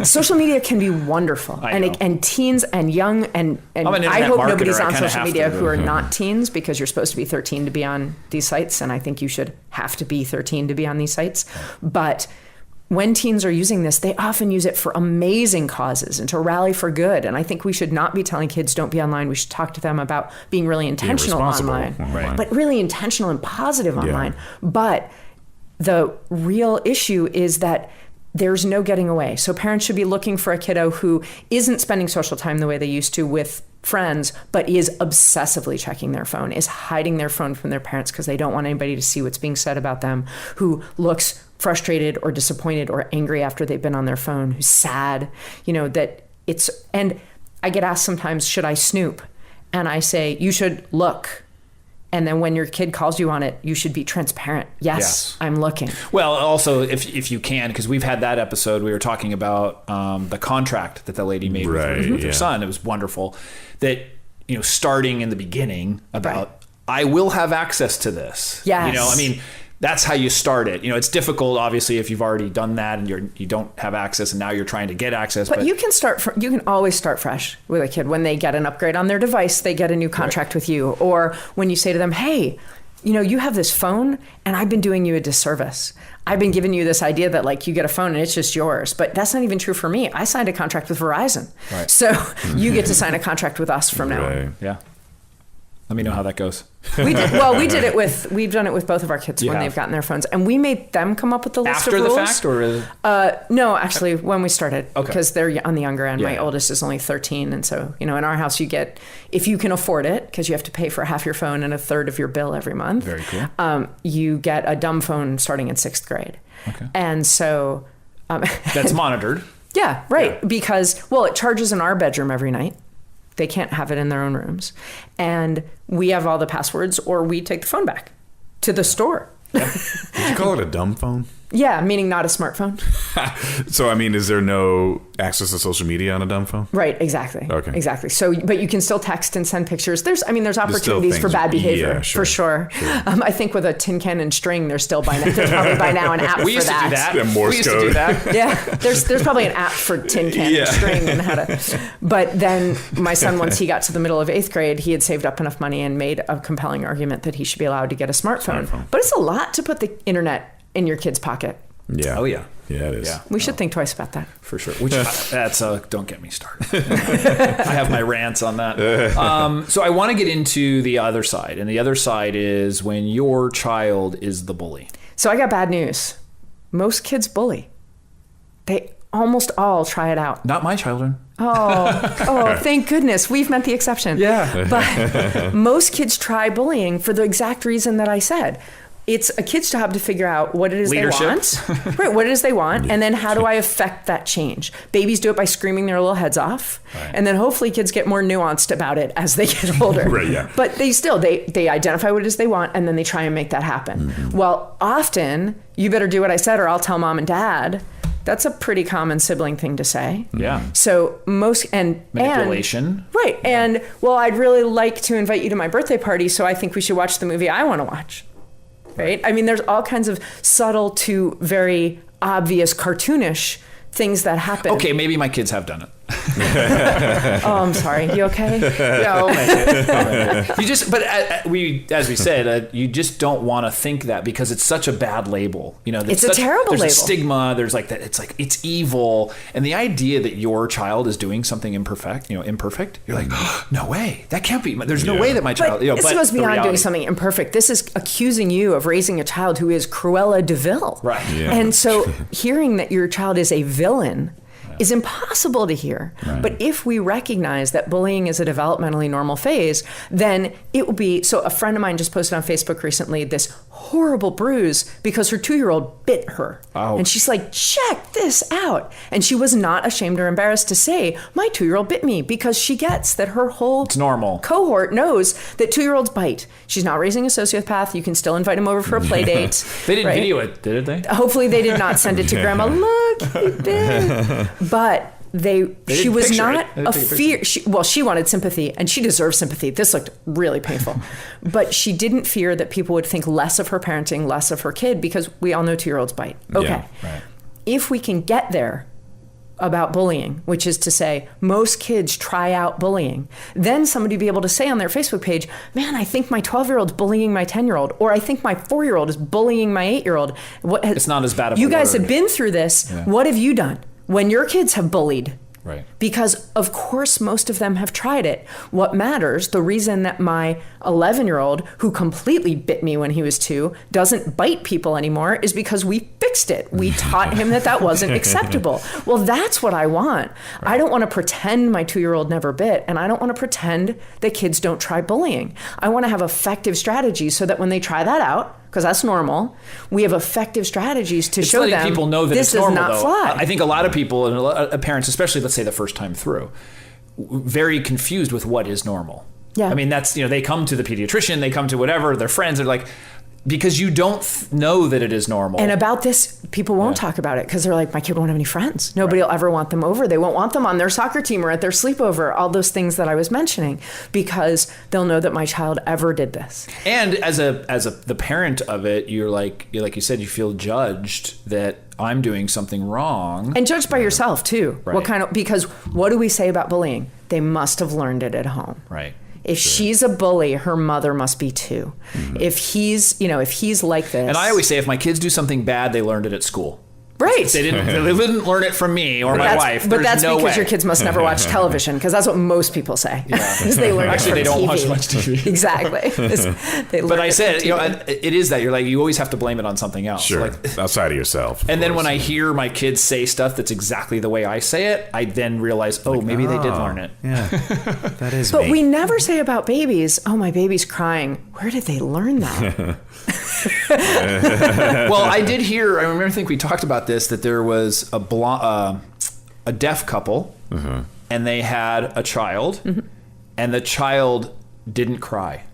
social media can be wonderful. I know. And teens and young and I'm an I internet hope marketer. nobody's I on kinda social have media to. who are not teens, because you're supposed to be 13 to be on these sites, and I think you should have to be 13 to be on these sites. But when teens are using this, they often use it for amazing causes and to rally for good. And I think we should not be telling kids don't be online. We should talk to them about being really intentional responsible online, online. but really intentional and positive online. But the real issue is that there's no getting away. So parents should be looking for a kiddo who isn't spending social time the way they used to with friends, but is obsessively checking their phone, is hiding their phone from their parents because they don't want anybody to see what's being said about them, who looks frustrated or disappointed or angry after they've been on their phone, who's sad, and I get asked sometimes, should I snoop? And I say, you should look. And then when your kid calls you on it, you should be transparent. Yes. I'm looking. Well, also, if you can, because we've had that episode, we were talking about the contract that the lady made with her son. It was wonderful. That, starting in the beginning about, I will have access to this. Yes. That's how you start it. It's difficult, obviously, if you've already done that and you don't have access and now you're trying to get access. But you can you can always start fresh with a kid. When they get an upgrade on their device, they get a new contract with you. Or when you say to them, hey, you have this phone and I've been doing you a disservice. I've been giving you this idea that you get a phone and it's just yours, but that's not even true for me. I signed a contract with Verizon. Right. So you get to sign a contract with us from now on. Yeah. Let me know how that goes. We've done it with both of our kids when they've gotten their phones, and we made them come up with the list after of rules. After the fact, or no, actually, when we started, because they're on the younger end. Yeah. My oldest is only 13, and so in our house, you get, if you can afford it, because you have to pay for half your phone and a third of your bill every month. Very cool. You get a dumb phone starting in 6th grade, and so that's monitored. Yeah, right. Yeah. Because it charges in our bedroom every night. They can't have it in their own rooms. And we have all the passwords, or we take the phone back to the store. Yep. Did you call it a dumb phone? Yeah, meaning not a smartphone. So, is there no access to social media on a dumb phone? Right, exactly. Okay. Exactly. So, but you can still text and send pictures. There's opportunities for bad behavior, for sure. I think with a tin can and string, there's probably by now an app for that. We used to do that. Yeah, Morse code. To do that. Yeah, there's probably an app for tin can and string and how to. But then my son, once he got to the middle of 8th grade, he had saved up enough money and made a compelling argument that he should be allowed to get a smartphone. But it's a lot to put the internet in your kid's pocket. Yeah. Oh, yeah. Yeah, it is. Yeah. We should think twice about that. For sure. Don't get me started. I have my rants on that. So I want to get into the other side. And the other side is when your child is the bully. So I got bad news. Most kids bully. They almost all try it out. Not my children. Oh, thank goodness. We've met the exception. Yeah. But most kids try bullying for the exact reason that I said. It's a kid's job to figure out what it is they want. Right, what it is they want, and then how do I affect that change? Babies do it by screaming their little heads off, and then hopefully kids get more nuanced about it as they get older. Right, yeah. But they identify what it is they want, and then they try and make that happen. Mm-hmm. Well, often, you better do what I said or I'll tell mom and dad. That's a pretty common sibling thing to say. Yeah. So manipulation. Right. And I'd really like to invite you to my birthday party, so I think we should watch the movie I want to watch. Right? There's all kinds of subtle to very obvious cartoonish things that happen. Okay, maybe my kids have done it. Oh, I'm sorry. You okay? Yeah, I'll make it. You just, but as we said, you just don't want to think that because it's such a bad label. It's a terrible label. There's a stigma. There's like that. It's like it's evil, and the idea that your child is doing something imperfect. You're like, oh, no way. That can't be. There's no way that my child. This goes beyond doing something imperfect. This is accusing you of raising a child who is Cruella de Vil. Right. Yeah. And so, hearing that your child is a villain is impossible to hear. Right. But if we recognize that bullying is a developmentally normal phase, then it will be, so a friend of mine just posted on Facebook recently this horrible bruise because her 2-year-old bit her. Oh. And she's like, check this out. And she was not ashamed or embarrassed to say, my 2-year-old bit me, because she gets that her whole cohort knows that 2-year-olds bite. She's not raising a sociopath. You can still invite him over for a play date. They didn't video it, did they? Hopefully they did not send it to grandma. Look, he bit. But she was not a fear. She wanted sympathy, and she deserved sympathy. This looked really painful. But she didn't fear that people would think less of her parenting, less of her kid, because we all know 2-year-olds bite. Okay. Yeah, right. If we can get there about bullying, which is to say most kids try out bullying, then somebody be able to say on their Facebook page, man, I think my 12-year-old's bullying my 10-year-old, or I think my 4-year-old is bullying my 8-year-old. It's not as bad of a You guys word. have been through this. Yeah. What have you done when your kids have bullied Right. Because, of course, most of them have tried it. What matters, the reason that my 11-year-old, who completely bit me when he was 2, doesn't bite people anymore is because we fixed it. We taught him that wasn't acceptable. Well, that's what I want. I don't want to pretend my 2-year-old never bit, and I don't want to pretend that kids don't try bullying. I want to have effective strategies so that when they try that out, because that's normal, we have effective strategies to show them people know that this it's normal, does not though. fly. I think a lot of people, and a lot of parents, especially let's say the first time through, very confused with what is normal. Yeah. I mean, that's, they come to the pediatrician, they come to whatever, their friends are like, because you don't know that it is normal. And about this, people won't talk about it because they're like, my kid won't have any friends. Nobody will ever want them over. They won't want them on their soccer team or at their sleepover, all those things that I was mentioning, because they'll know that my child ever did this. And as the parent of it, you're like you said, you feel judged that I'm doing something wrong. And judged by yourself too. Right. Because what do we say about bullying? They must have learned it at home. Right. If she's a bully, her mother must be too. Mm-hmm. If he's like this. And I always say, if my kids do something bad, they learned it at school. Right. They didn't learn it from me or my wife. But that's no because way. your kids must never watch television, because that's what most people say. Yeah. They learn Actually, it they from don't TV. watch much TV. Exactly. But I said, it is that you're like, you always have to blame it on something else. Sure. Like, outside of yourself. And then when I hear my kids say stuff that's exactly the way I say it, I then realize, maybe they did learn it. Yeah. That is But me. we never say about babies, oh, my baby's crying. Where did they learn that? Well, I did hear, I think we talked about this, that there was a deaf couple, and they had a child, and the child didn't cry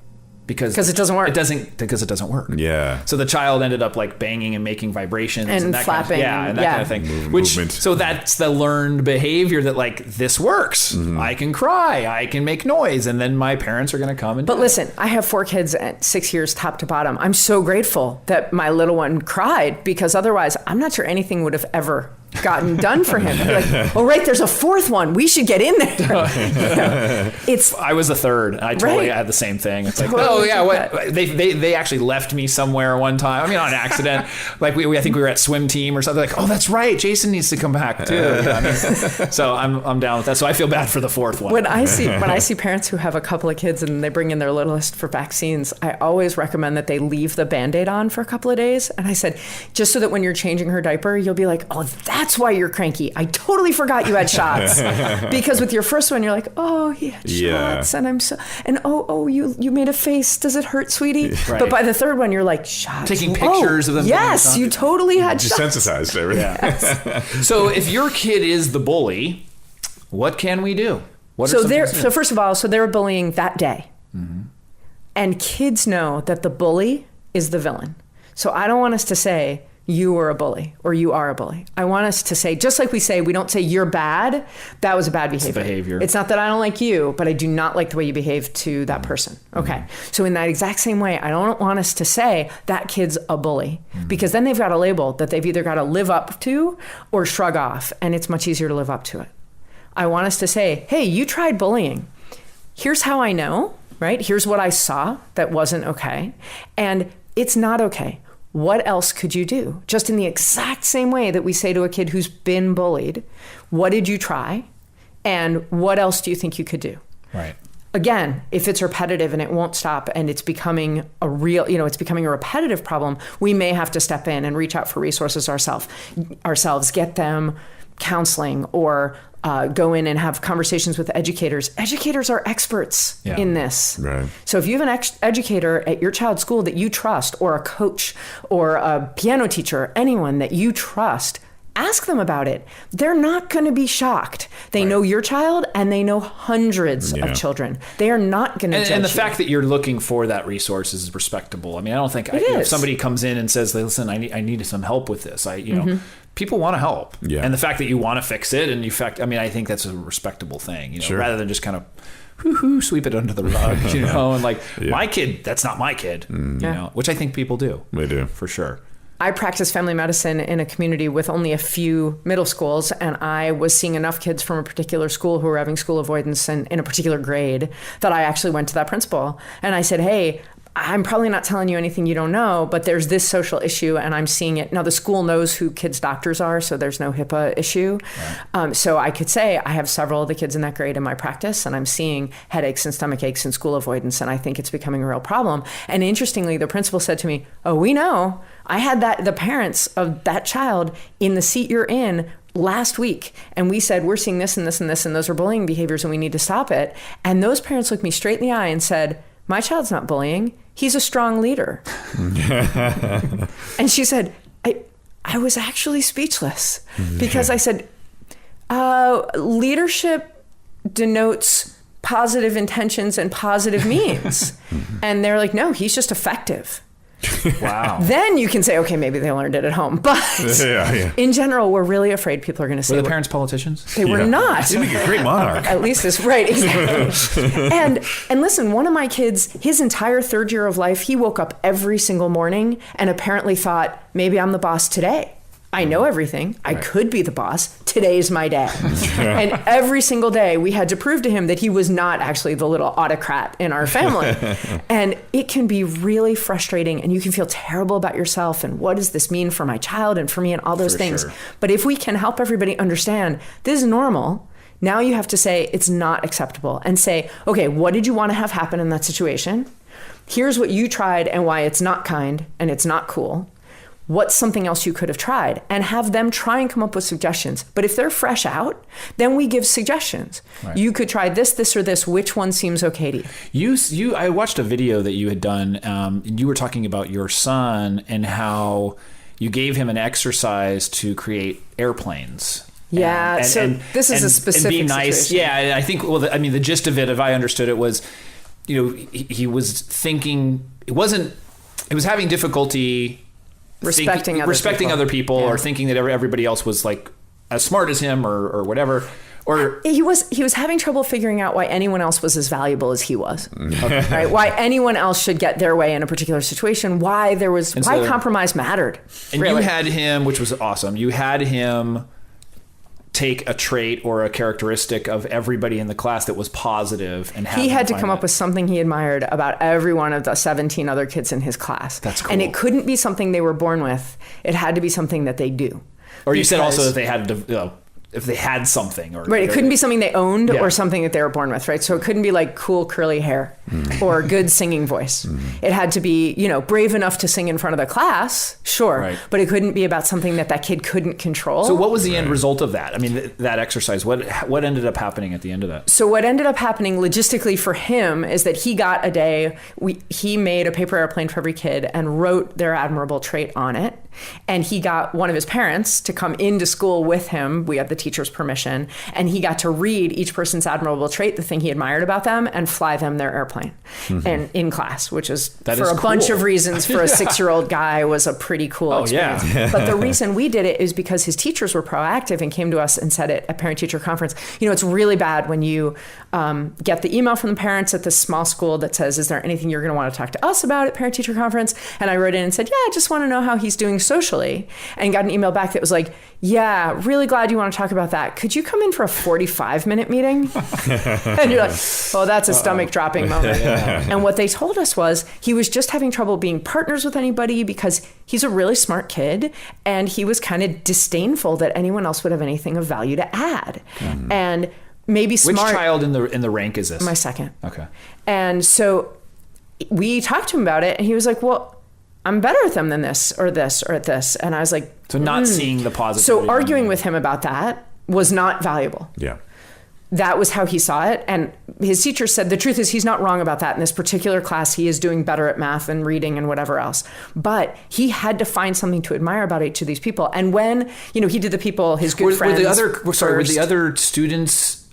because it doesn't work. Because it doesn't work. Yeah. So the child ended up like banging and making vibrations And that flapping. Kind of thing. Movement. So that's the learned behavior that like, this works. I can cry, I can make noise, and then my parents are going to come and. But listen, I have 4 kids at 6 years, top to bottom. I'm so grateful that my little one cried, because otherwise, I'm not sure anything would have ever gotten done for him. Like, oh, right, there's a 4th one. We should get in there. I was the 3rd. And I totally had the same thing. It's like, oh yeah, what they actually left me somewhere one time. I mean, on accident. Like I think we were at swim team or something. Like, oh, that's right, Jason needs to come back too. So I'm down with that. So I feel bad for the 4th one. When I see parents who have a couple of kids and they bring in their littlest for vaccines, I always recommend that they leave the Band-Aid on for a couple of days. And I said, just so that when you're changing her diaper, you'll be like, oh, that's why you're cranky. I totally forgot you had shots. Because with your first one, you're like, oh, he had shots, and I'm so, and you made a face. Does it hurt, sweetie? Right. But by the 3rd one, you're like, shots. Taking pictures of them. Yes, you totally had shots. Desensitized to everything. Yeah. So if your kid is the bully, what can we do? So first of all, they were bullying that day. Mm-hmm. And kids know that the bully is the villain. So I don't want us to say, you were a bully or you are a bully. I want us to say, just like we say, we don't say you're bad. That was a bad behavior. It's not that I don't like you, but I do not like the way you behave to that person. Okay. So in that exact same way, I don't want us to say that kid's a bully, because then they've got a label that they've either got to live up to or shrug off. And it's much easier to live up to it. I want us to say, hey, you tried bullying. Here's how I know, right? Here's what I saw that wasn't okay. And it's not okay. What else could you do? Just in the exact same way that we say to a kid who's been bullied, what did you try? And what else do you think you could do? Right. Again, if it's repetitive and it won't stop and it's becoming a repetitive problem, we may have to step in and reach out for resources ourselves, get them counseling, or go in and have conversations with educators. Educators are experts in this. Right. So if you have an educator at your child's school that you trust, or a coach or a piano teacher, anyone that you trust, ask them about it. They're not going to be shocked. They know your child, and they know hundreds of children. They are not going to judge you. And the fact that you're looking for that resource is respectable. I mean, I don't think if somebody comes in and says, listen, I need some help with this. People want to help. Yeah. And the fact that you want to fix it, and I think that's a respectable thing, rather than just kind of sweep it under the rug, and like, my kid, that's not my kid, which I think people do. They do. For sure. I practice family medicine in a community with only a few middle schools, and I was seeing enough kids from a particular school who were having school avoidance and in a particular grade that I actually went to that principal and I said, hey, I'm probably not telling you anything you don't know, but there's this social issue and I'm seeing it. Now, the school knows who kids' doctors are, so there's no HIPAA issue. Right. So I could say I have several of the kids in that grade in my practice, and I'm seeing headaches and stomach aches and school avoidance, and I think it's becoming a real problem. And interestingly, the principal said to me, oh, we know. I had the parents of that child in the seat you're in last week, and we said, we're seeing this and this and this, and those are bullying behaviors and we need to stop it. And those parents looked me straight in the eye and said, my child's not bullying. He's a strong leader. And she said, I was actually speechless because I said, leadership denotes positive intentions and positive means. And they're like, no, he's just effective. Wow. Then you can say, okay, maybe they learned it at home. But in general, we're really afraid people are going to say... Were the parents politicians? They were not. You'd be a great monarch. At least it's right, exactly. And listen, one of my kids, his entire third year of life, he woke up every single morning and apparently thought, maybe I'm the boss today. I know everything. I could be the boss. Today's my day. And every single day we had to prove to him that he was not actually the little autocrat in our family. And it can be really frustrating and you can feel terrible about yourself and what does this mean for my child and for me and all those things. Sure. But if we can help everybody understand this is normal, now you have to say it's not acceptable and say, okay, what did you want to have happen in that situation? Here's what you tried and why it's not kind and it's not cool. What's something else you could have tried? And have them try and come up with suggestions. But if they're fresh out, then we give suggestions. Right. You could try this, this, or this. Which one seems okay to you? I watched a video that you had done. You were talking about your son and how you gave him an exercise to create airplanes. Yeah, this is a specific and be nice. situation. Yeah, I think, the gist of it, if I understood it, was, he was thinking, it was having difficulty respecting other people or thinking that everybody else was like as smart as him or whatever. Or he was having trouble figuring out why anyone else was as valuable as he was. Okay. Right? Why anyone else should get their way in a particular situation, why compromise mattered. And really. You had him, which was awesome. You had him take a trait or a characteristic of everybody in the class that was positive and he had to come up with something he admired about every one of the 17 other kids in his class. That's cool. And it couldn't be something they were born with. It had to be something that they do. Or you said also that they had to, if they had something. Right, it couldn't be something they owned or something that they were born with, right? So it couldn't be like cool curly hair or good singing voice. It had to be, brave enough to sing in front of the class, sure, right. But it couldn't be about something that kid couldn't control. So what was the end result of that? I mean, that exercise, what ended up happening at the end of that? So what ended up happening logistically for him is that he got a day, he made a paper airplane for every kid and wrote their admirable trait on it. And he got one of his parents to come into school with him. We had the teacher's permission. And he got to read each person's admirable trait, the thing he admired about them, and fly them their airplane and in class, which is bunch of reasons for a 6-year-old guy was a pretty cool experience. Yeah. But the reason we did it is because his teachers were proactive and came to us and said it at parent-teacher conference. It's really bad when you get the email from the parents at this small school that says, is there anything you're going to want to talk to us about at parent-teacher conference? And I wrote in and said, I just want to know how he's doing socially, and got an email back that was like, really glad you want to talk about that. Could you come in for a 45-minute meeting? And you're like, oh, that's a stomach-dropping moment. And what they told us was he was just having trouble being partners with anybody because he's a really smart kid, and he was kind of disdainful that anyone else would have anything of value to add. And maybe smart. Which child in the rank is this? My second. Okay. And so we talked to him about it, and he was like, well, I'm better at them than this or this or at this. And I was like... So not seeing the positive. So arguing with him about that was not valuable. Yeah. That was how he saw it. And his teacher said, the truth is he's not wrong about that. In this particular class, he is doing better at math and reading and whatever else. But he had to find something to admire about each of these people. And when, he did the people, his good friends... Were the other students...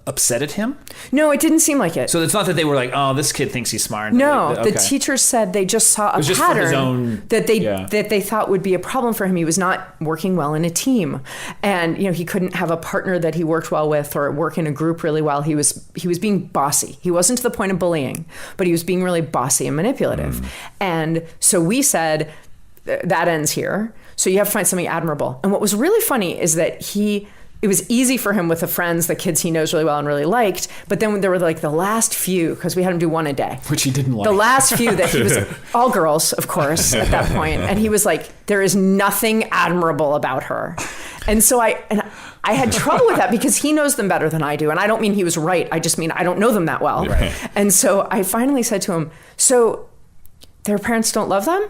upset at him? No, it didn't seem like it. So it's not that they were like, oh, this kid thinks he's smart. No, the teachers said they just saw a pattern that they thought would be a problem for him. He was not working well in a team, and he couldn't have a partner that he worked well with or work in a group really well. He was being bossy. He wasn't to the point of bullying, but he was being really bossy and manipulative. And so we said that ends here. So you have to find something admirable. And what was really funny is that he it was easy for him with the friends, the kids he knows really well and really liked. But then there were like the last few, because we had him do one a day. Which he didn't like. The last few that he was, all girls, of course, at that point. And he was like, there is nothing admirable about her. And so I had trouble with that because he knows them better than I do. And I don't mean he was right. I just mean I don't know them that well. Right. And so I finally said to him, so their parents don't love them?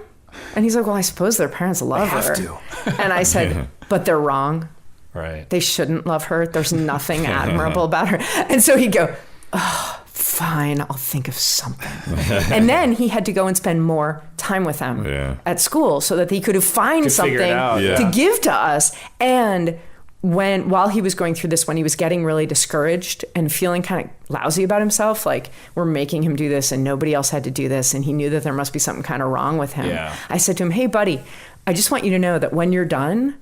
And he's like, well, I suppose their parents love her. Have to. And I said, but they're wrong. Right. They shouldn't love her. There's nothing admirable about her. And so he'd go, oh, fine, I'll think of something. And then he had to go and spend more time with them at school so that he could find something to give to us. And while he was going through this, when he was getting really discouraged and feeling kind of lousy about himself, like we're making him do this and nobody else had to do this, and he knew that there must be something kind of wrong with him. I said to him, hey, buddy, I just want you to know that when you're done,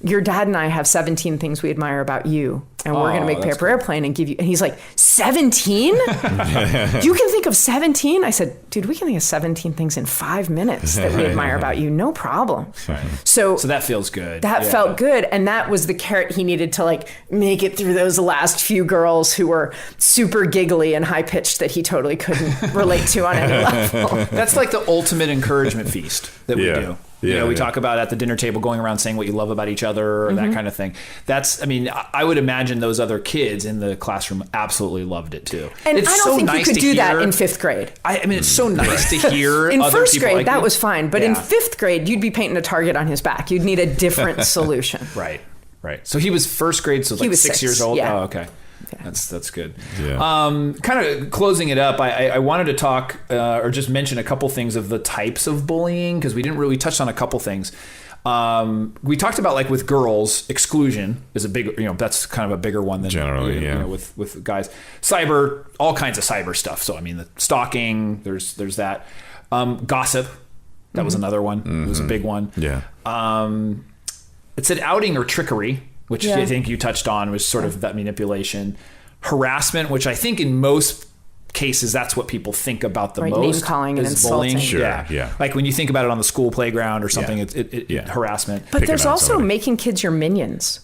your dad and I have 17 things we admire about you, and we're going to make Paper Airplane and give you. And he's like, 17? You can think of 17? I said, dude, we can think of 17 things in 5 minutes that we admire about you. No problem. Right. So that feels good. That felt good. And that was the carrot he needed to like make it through those last few girls who were super giggly and high pitched that he totally couldn't relate to on any level. That's like the ultimate encouragement feast that we do. We talk about at the dinner table going around saying what you love about each other or that kind of thing. That's, I mean, I would imagine those other kids in the classroom absolutely loved it too. And it's I don't think you could do that in 5th grade. I mean, it's so nice to hear in other 1st grade, like that was fine. But in 5th grade, you'd be painting a target on his back. You'd need a different solution. Right. So he was 1st grade, so like he was 6 years old? Yeah. Oh, okay. Yeah. That's good. Yeah. Kind of closing it up, I wanted to talk or just mention a couple things of the types of bullying, because we didn't really touch on a couple things. We talked about, like with girls, exclusion is a big, that's kind of a bigger one than generally, with guys. All kinds of cyber stuff. So I mean, the stalking, there's that. Gossip, that was another one. It was a big one. Yeah. It said outing or trickery, which I think you touched on, was sort of that manipulation. Harassment, which I think in most cases that's what people think about the most. Name calling and insulting. Bullying. Sure, yeah. Like when you think about it on the school playground or something, it's harassment. But there's also making kids your minions.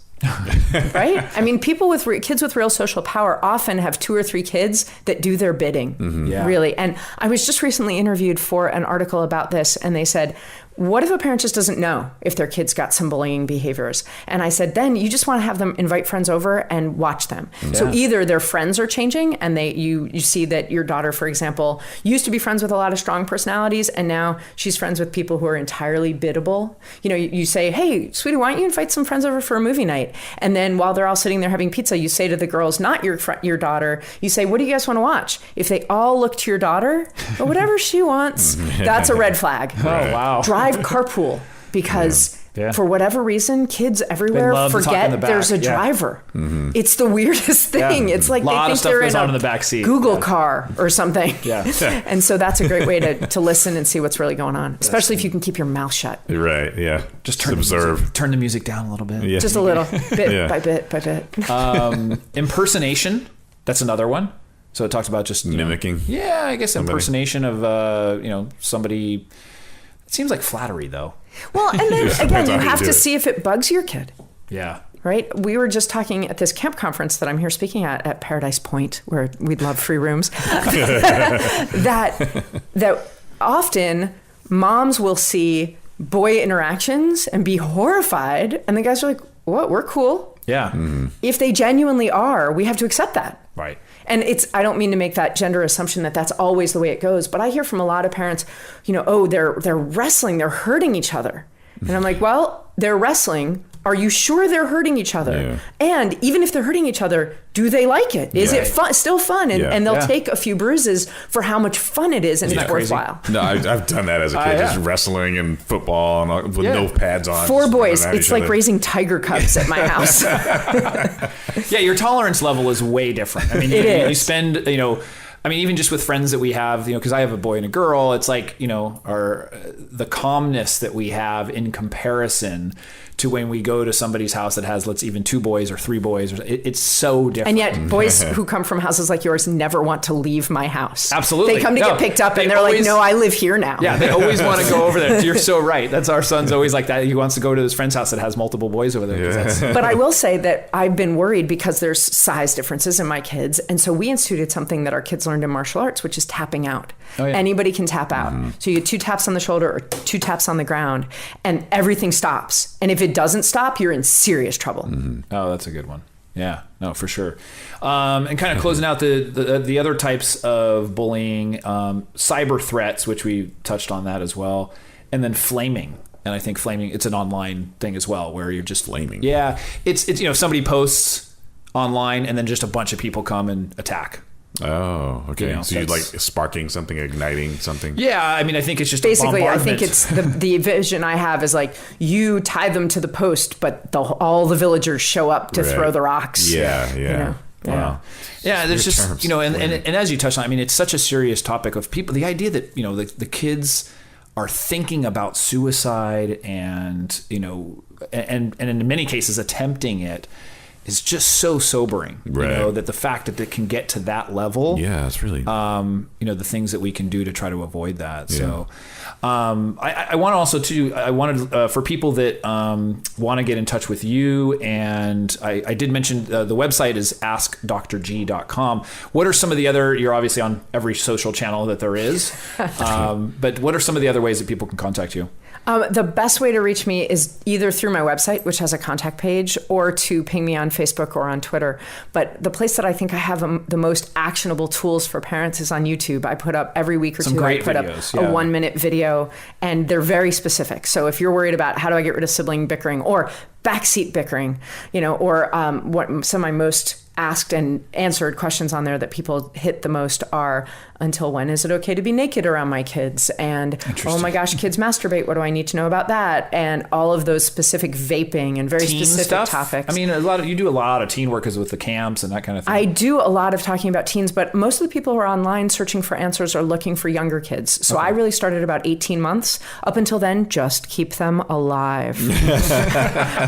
Right? I mean, kids with real social power often have 2 or 3 kids that do their bidding. Really. And I was just recently interviewed for an article about this, and they said, what if a parent just doesn't know if their kid's got some bullying behaviors? And I said, then you just want to have them invite friends over and watch them. Yeah. So either their friends are changing and you see that your daughter, for example, used to be friends with a lot of strong personalities, and now she's friends with people who are entirely biddable. You say, hey, sweetie, why don't you invite some friends over for a movie night? And then while they're all sitting there having pizza, you say to the girls, not your daughter, you say, what do you guys want to watch? If they all look to your daughter, or whatever she wants, that's a red flag. Oh, wow. Drive carpool, because for whatever reason, kids everywhere forget there's a driver. It's the weirdest thing. It's like they think they're in a the back seat. Google car or something. And so that's a great way to listen and see what's really going on, especially if you can keep your mouth shut. Right. Yeah. Just observe. Turn the music down a little bit. Yeah. Just a little bit by bit by bit. Impersonation. That's another one. So it talks about just mimicking. I guess impersonation of somebody. It seems like flattery, though. Well, and then again, you have to see if it bugs your kid. Yeah. Right? We were just talking at this camp conference that I'm here speaking at Paradise Point, where we'd love free rooms, that often moms will see boy interactions and be horrified, and the guys are like, what? We're cool. Yeah. If they genuinely are, we have to accept that. Right. And I don't mean to make that gender assumption that that's always the way it goes, but I hear from a lot of parents, they're wrestling, they're hurting each other. And I'm like, well, they're wrestling. Are you sure they're hurting each other? Yeah. And even if they're hurting each other, do they like it? Is it fun, still fun? And they'll take a few bruises for how much fun it is, and it's worthwhile. No, I've done that as a kid, just wrestling and football and with no pads on. 4 boys. It's like raising tiger cubs at my house. Your tolerance level is way different. I mean, you spend, even just with friends that we have, because I have a boy and a girl, it's like, the calmness that we have in comparison to when we go to somebody's house that has, let's even 2 boys or 3 boys. It's so different. And yet boys who come from houses like yours never want to leave my house. Absolutely. They come to get picked up and they're like, no, I live here now. Yeah, they always want to go over there. You're so right. That's our son's always like that. He wants to go to his friend's house that has multiple boys over there. Yeah. But I will say that I've been worried because there's size differences in my kids. And so we instituted something that our kids learned in martial arts, which is tapping out. Oh, yeah. Anybody can tap out. So you get 2 taps on the shoulder or 2 taps on the ground and everything stops. And if it doesn't stop, you're in serious trouble. Oh, that's a good one. Yeah, no, for sure. And kind of closing out the other types of bullying, cyber threats, which we touched on that as well. And then flaming. And I think flaming, it's an online thing as well, where you're just flaming. Yeah. It's somebody posts online and then just a bunch of people come and attack. Oh, okay. You know, so you're like sparking something, igniting something. Yeah, I mean, I think it's just basically. A I think it's the vision I have is like you tie them to the post, but all the villagers show up to throw the rocks. Yeah. You know? Wow. Yeah, there's just terms, and as you touched on, I mean, it's such a serious topic of people. The idea that the kids are thinking about suicide and and in many cases attempting it is just so sobering. Right. That the fact that it can get to that level. Yeah, it's really. The things that we can do to try to avoid that. Yeah. So, I want also I wanted for people that want to get in touch with you, and I did mention the website is askdrg.com. What are some of the other? You're obviously on every social channel that there is, but what are some of the other ways that people can contact you? The best way to reach me is either through my website, which has a contact page, or to ping me on Facebook or on Twitter. But the place that I think I have the most actionable tools for parents is on YouTube. I put up every week or two, I put videos, up a 1-minute video, and they're very specific. So if you're worried about how do I get rid of sibling bickering or backseat bickering, or what some of my most asked and answered questions on there that people hit the most are, until when is it okay to be naked around my kids? And, oh my gosh, kids masturbate. What do I need to know about that? And all of those specific vaping and very teen specific stuff? topics. I mean, you do a lot of teen work with the camps and that kind of thing. I do a lot of talking about teens, but most of the people who are online searching for answers are looking for younger kids. So I really started about 18 months. Up until then, just keep them alive.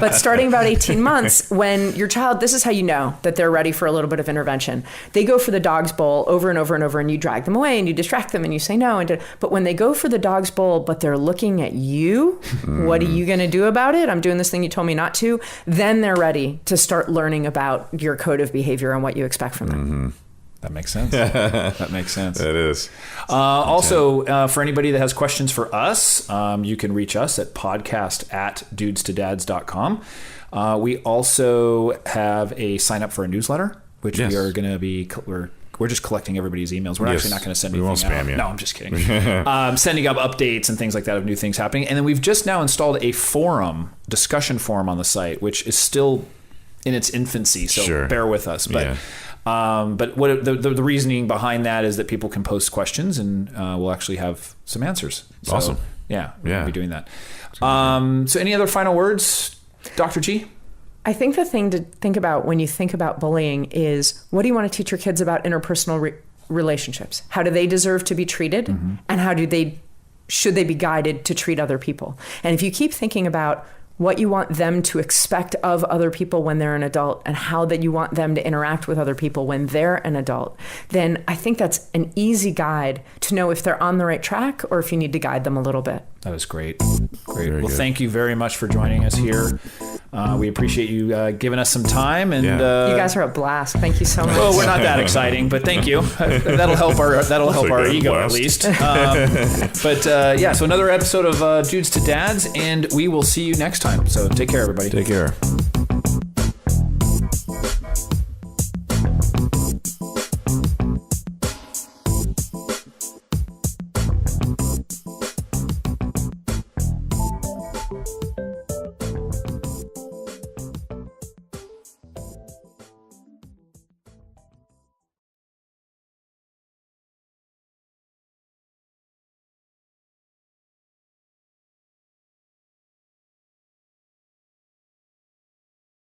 But starting about 18 months, when your child, this is how you know that they're ready for a little bit of intervention. They go for the dog's bowl over and over and over, and you drag them away and you distract them and you say no. But when they go for the dog's bowl, but they're looking at you, what are you going to do about it? I'm doing this thing you told me not to. Then they're ready to start learning about your code of behavior and what you expect from them. That makes sense. That makes sense. It is. Also, for anybody that has questions for us, you can reach us at podcast@dudestodads.com. We also have a sign up for a newsletter, which we are going to be, we're just collecting everybody's emails. We're actually not going to send anything out. We won't spam you. No, I'm just kidding. Sending up updates and things like that of new things happening. And then we've just now installed a discussion forum on the site, which is still in its infancy. So bear with us. But but what the reasoning behind that is that people can post questions and we'll actually have some answers. So, awesome. Yeah, we'll be doing that. So any other final words, Dr. G? I think the thing to think about when you think about bullying is, what do you want to teach your kids about interpersonal relationships? How do they deserve to be treated? And should they be guided to treat other people? And if you keep thinking about what you want them to expect of other people when they're an adult and how that you want them to interact with other people when they're an adult, then I think that's an easy guide to know if they're on the right track or if you need to guide them a little bit. That was great. Well, thank you very much for joining us here. We appreciate you giving us some time, and you guys are a blast. Thank you so much. Well, we're not that exciting, but thank you. That'll help our ego at least. So another episode of Dudes to Dads, and we will see you next time. So take care, everybody. Take care.